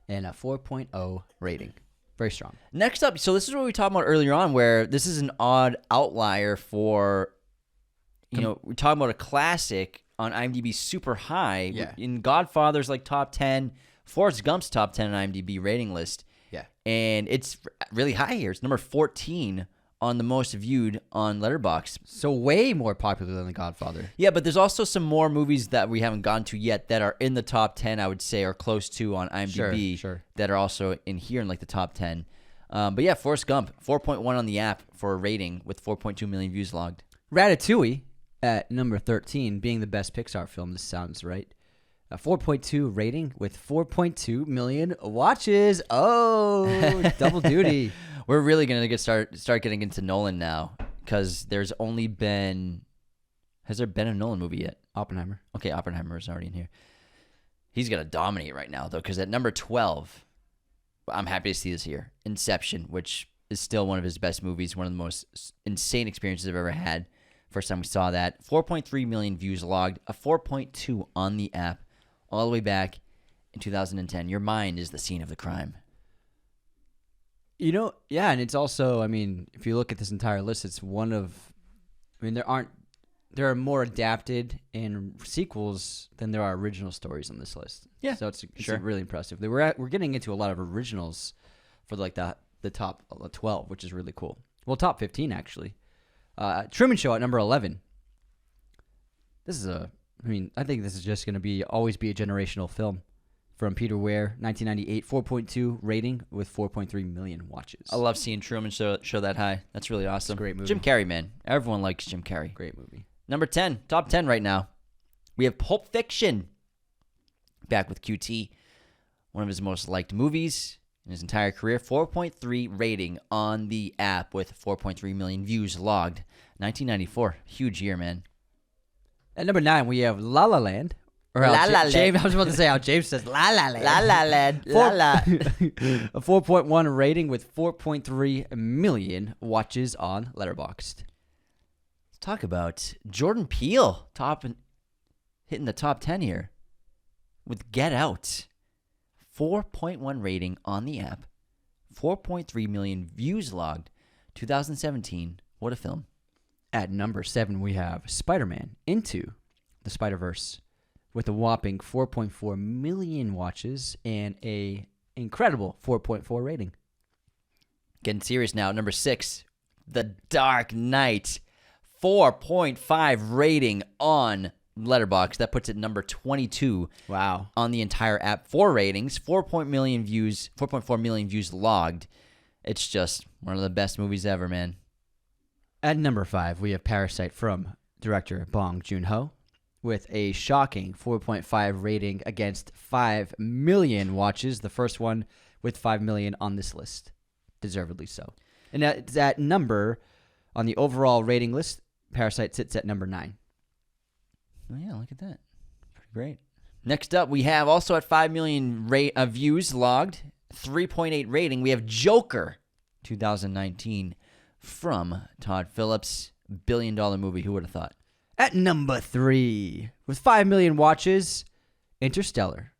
and a 4.0 rating. Very strong. Next up, so this is what we talked about earlier on, where this is an odd outlier for, we're talking about a classic on IMDb super high. Yeah. In Godfather's like top 10, Forrest Gump's top 10 on IMDb rating list. Yeah. And it's really high here. It's number 14 on the most viewed on Letterboxd. So way more popular than The Godfather. Yeah, but there's also some more movies that we haven't gotten to yet that are in the top 10, I would say, or close to on IMDb. Sure. That are also in here in like the top 10. But yeah, Forrest Gump, 4.1 on the app for a rating with 4.2 million views logged. Ratatouille at number 13, being the best Pixar film. This sounds right. A 4.2 rating with 4.2 million watches. Oh, double duty. We're really gonna start getting into Nolan now, because there's only been. Has there been a Nolan movie yet? Oppenheimer. Okay, Oppenheimer is already in here. He's gonna dominate right now though, because at number 12, I'm happy to see this here. Inception, which is still one of his best movies, one of the most insane experiences I've ever had. First time we saw that, 4.3 million views logged, a 4.2 on the app, all the way back in 2010. Your mind is the scene of the crime. Yeah, and it's also, if you look at this entire list, it's one of, there are more adapted and sequels than there are original stories on this list. Yeah, so it's sure. really impressive. We're getting into a lot of originals for like the top 12, which is really cool. Well, top 15 actually. Truman Show at number 11. This is I think this is just going to always be a generational film. From Peter Weir, 1998, 4.2 rating with 4.3 million watches. I love seeing Truman Show that high. That's really awesome. It's a great movie. Jim Carrey, man. Everyone likes Jim Carrey. Great movie. Number 10, top 10 right now. We have Pulp Fiction. Back with QT. One of his most liked movies in his entire career. 4.3 rating on the app with 4.3 million views logged. 1994. Huge year, man. At number 9, we have La La Land. La La Land. James, I was about to say how James says La La Land. La La Land. La La. A 4.1 rating with 4.3 million watches on Letterboxd. Let's talk about Jordan Peele hitting the top 10 here with Get Out. 4.1 rating on the app. 4.3 million views logged. 2017. What a film. At number 7, we have Spider-Man Into the Spider-Verse with a whopping 4.4 million watches and a incredible 4.4 rating. Getting serious now. Number 6, The Dark Knight. 4.5 rating on Letterboxd. That puts it number 22. Wow. On the entire app. 4 ratings, 4.4 million views logged. It's just one of the best movies ever, man. At number 5, we have Parasite from director Bong Joon-ho with a shocking 4.5 rating against 5 million watches. The first one with 5 million on this list. Deservedly so. And that number on the overall rating list, Parasite sits at number 9. Oh, yeah, look at that. Pretty great. Next up, we have also at 5 million views logged, 3.8 rating, we have Joker 2019 from Todd Phillips. $1 billion movie. Who would have thought? At number 3, with 5 million watches, Interstellar.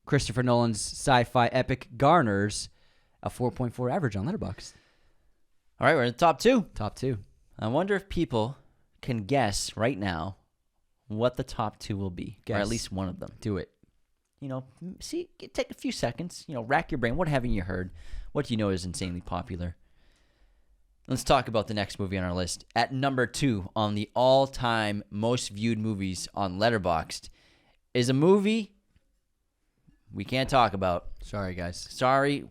Christopher Nolan's sci-fi epic garners a 4.4 average on Letterboxd. All right, we're in the top 2. Top 2. I wonder if people can guess right now what the top 2 will be, or at least one of them. Do it. Take a few seconds. Rack your brain. What haven't you heard? What do you know is insanely popular? Let's talk about the next movie on our list. At number 2 on the all-time most viewed movies on Letterboxd is a movie we can't talk about. Sorry, guys. Sorry,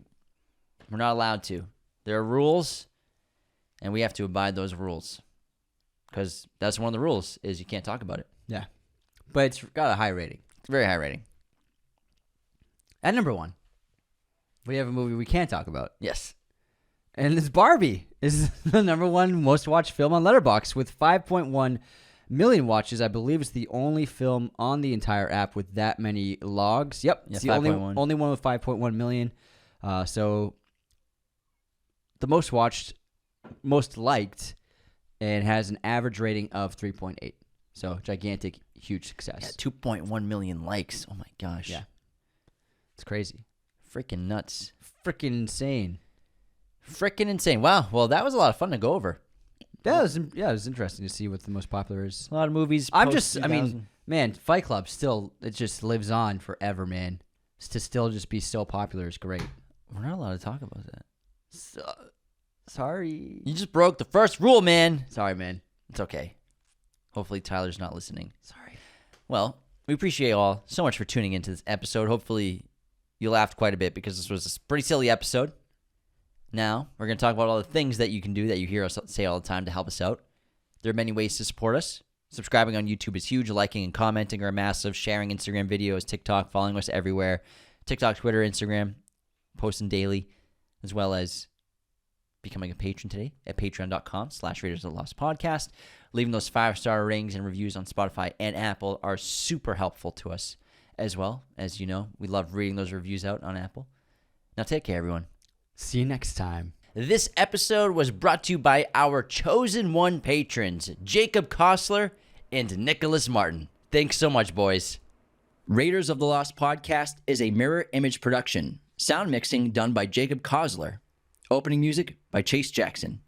we're not allowed to. There are rules, and we have to abide those rules. Because that's one of the rules, is you can't talk about it. Yeah. But it's got a high rating. It's a very high rating. At number 1, we have a movie we can't talk about. Yes. And it's Barbie. Is the number 1 most watched film on Letterboxd with 5.1 million watches. I believe it's the only film on the entire app with that many logs. Yep, it's the only one with 5.1 million. So the most watched, most liked, and has an average rating of 3.8. So gigantic, huge success. Yeah, 2.1 million likes. Oh my gosh. Yeah. It's crazy. Freaking nuts. Freaking insane. Freaking insane. Wow. Well, that was a lot of fun to go over. It was interesting to see what the most popular is. A lot of movies. I mean, man, Fight Club still, it just lives on forever, man. To still just be so popular is great. We're not allowed to talk about that. Sorry. You just broke the first rule, man. Sorry, man. It's okay. Hopefully Tyler's not listening. Sorry. Well, we appreciate you all so much for tuning into this episode. Hopefully you laughed quite a bit because this was a pretty silly episode. Now, we're going to talk about all the things that you can do that you hear us say all the time to help us out. There are many ways to support us. Subscribing on YouTube is huge. Liking and commenting are massive. Sharing Instagram videos, TikTok, following us everywhere. TikTok, Twitter, Instagram, posting daily, as well as becoming a patron today at patreon.com/Raiders of the Lost Podcast. Leaving those 5-star ratings and reviews on Spotify and Apple are super helpful to us as well. As you know, we love reading those reviews out on Apple. Now take care, everyone. See you next time. This episode was brought to you by our chosen one patrons, Jacob Kostler and Nicholas Martin. Thanks so much, boys. Raiders of the Lost Podcast is a mirror image production. Sound mixing done by Jacob Kostler. Opening music by Chase Jackson.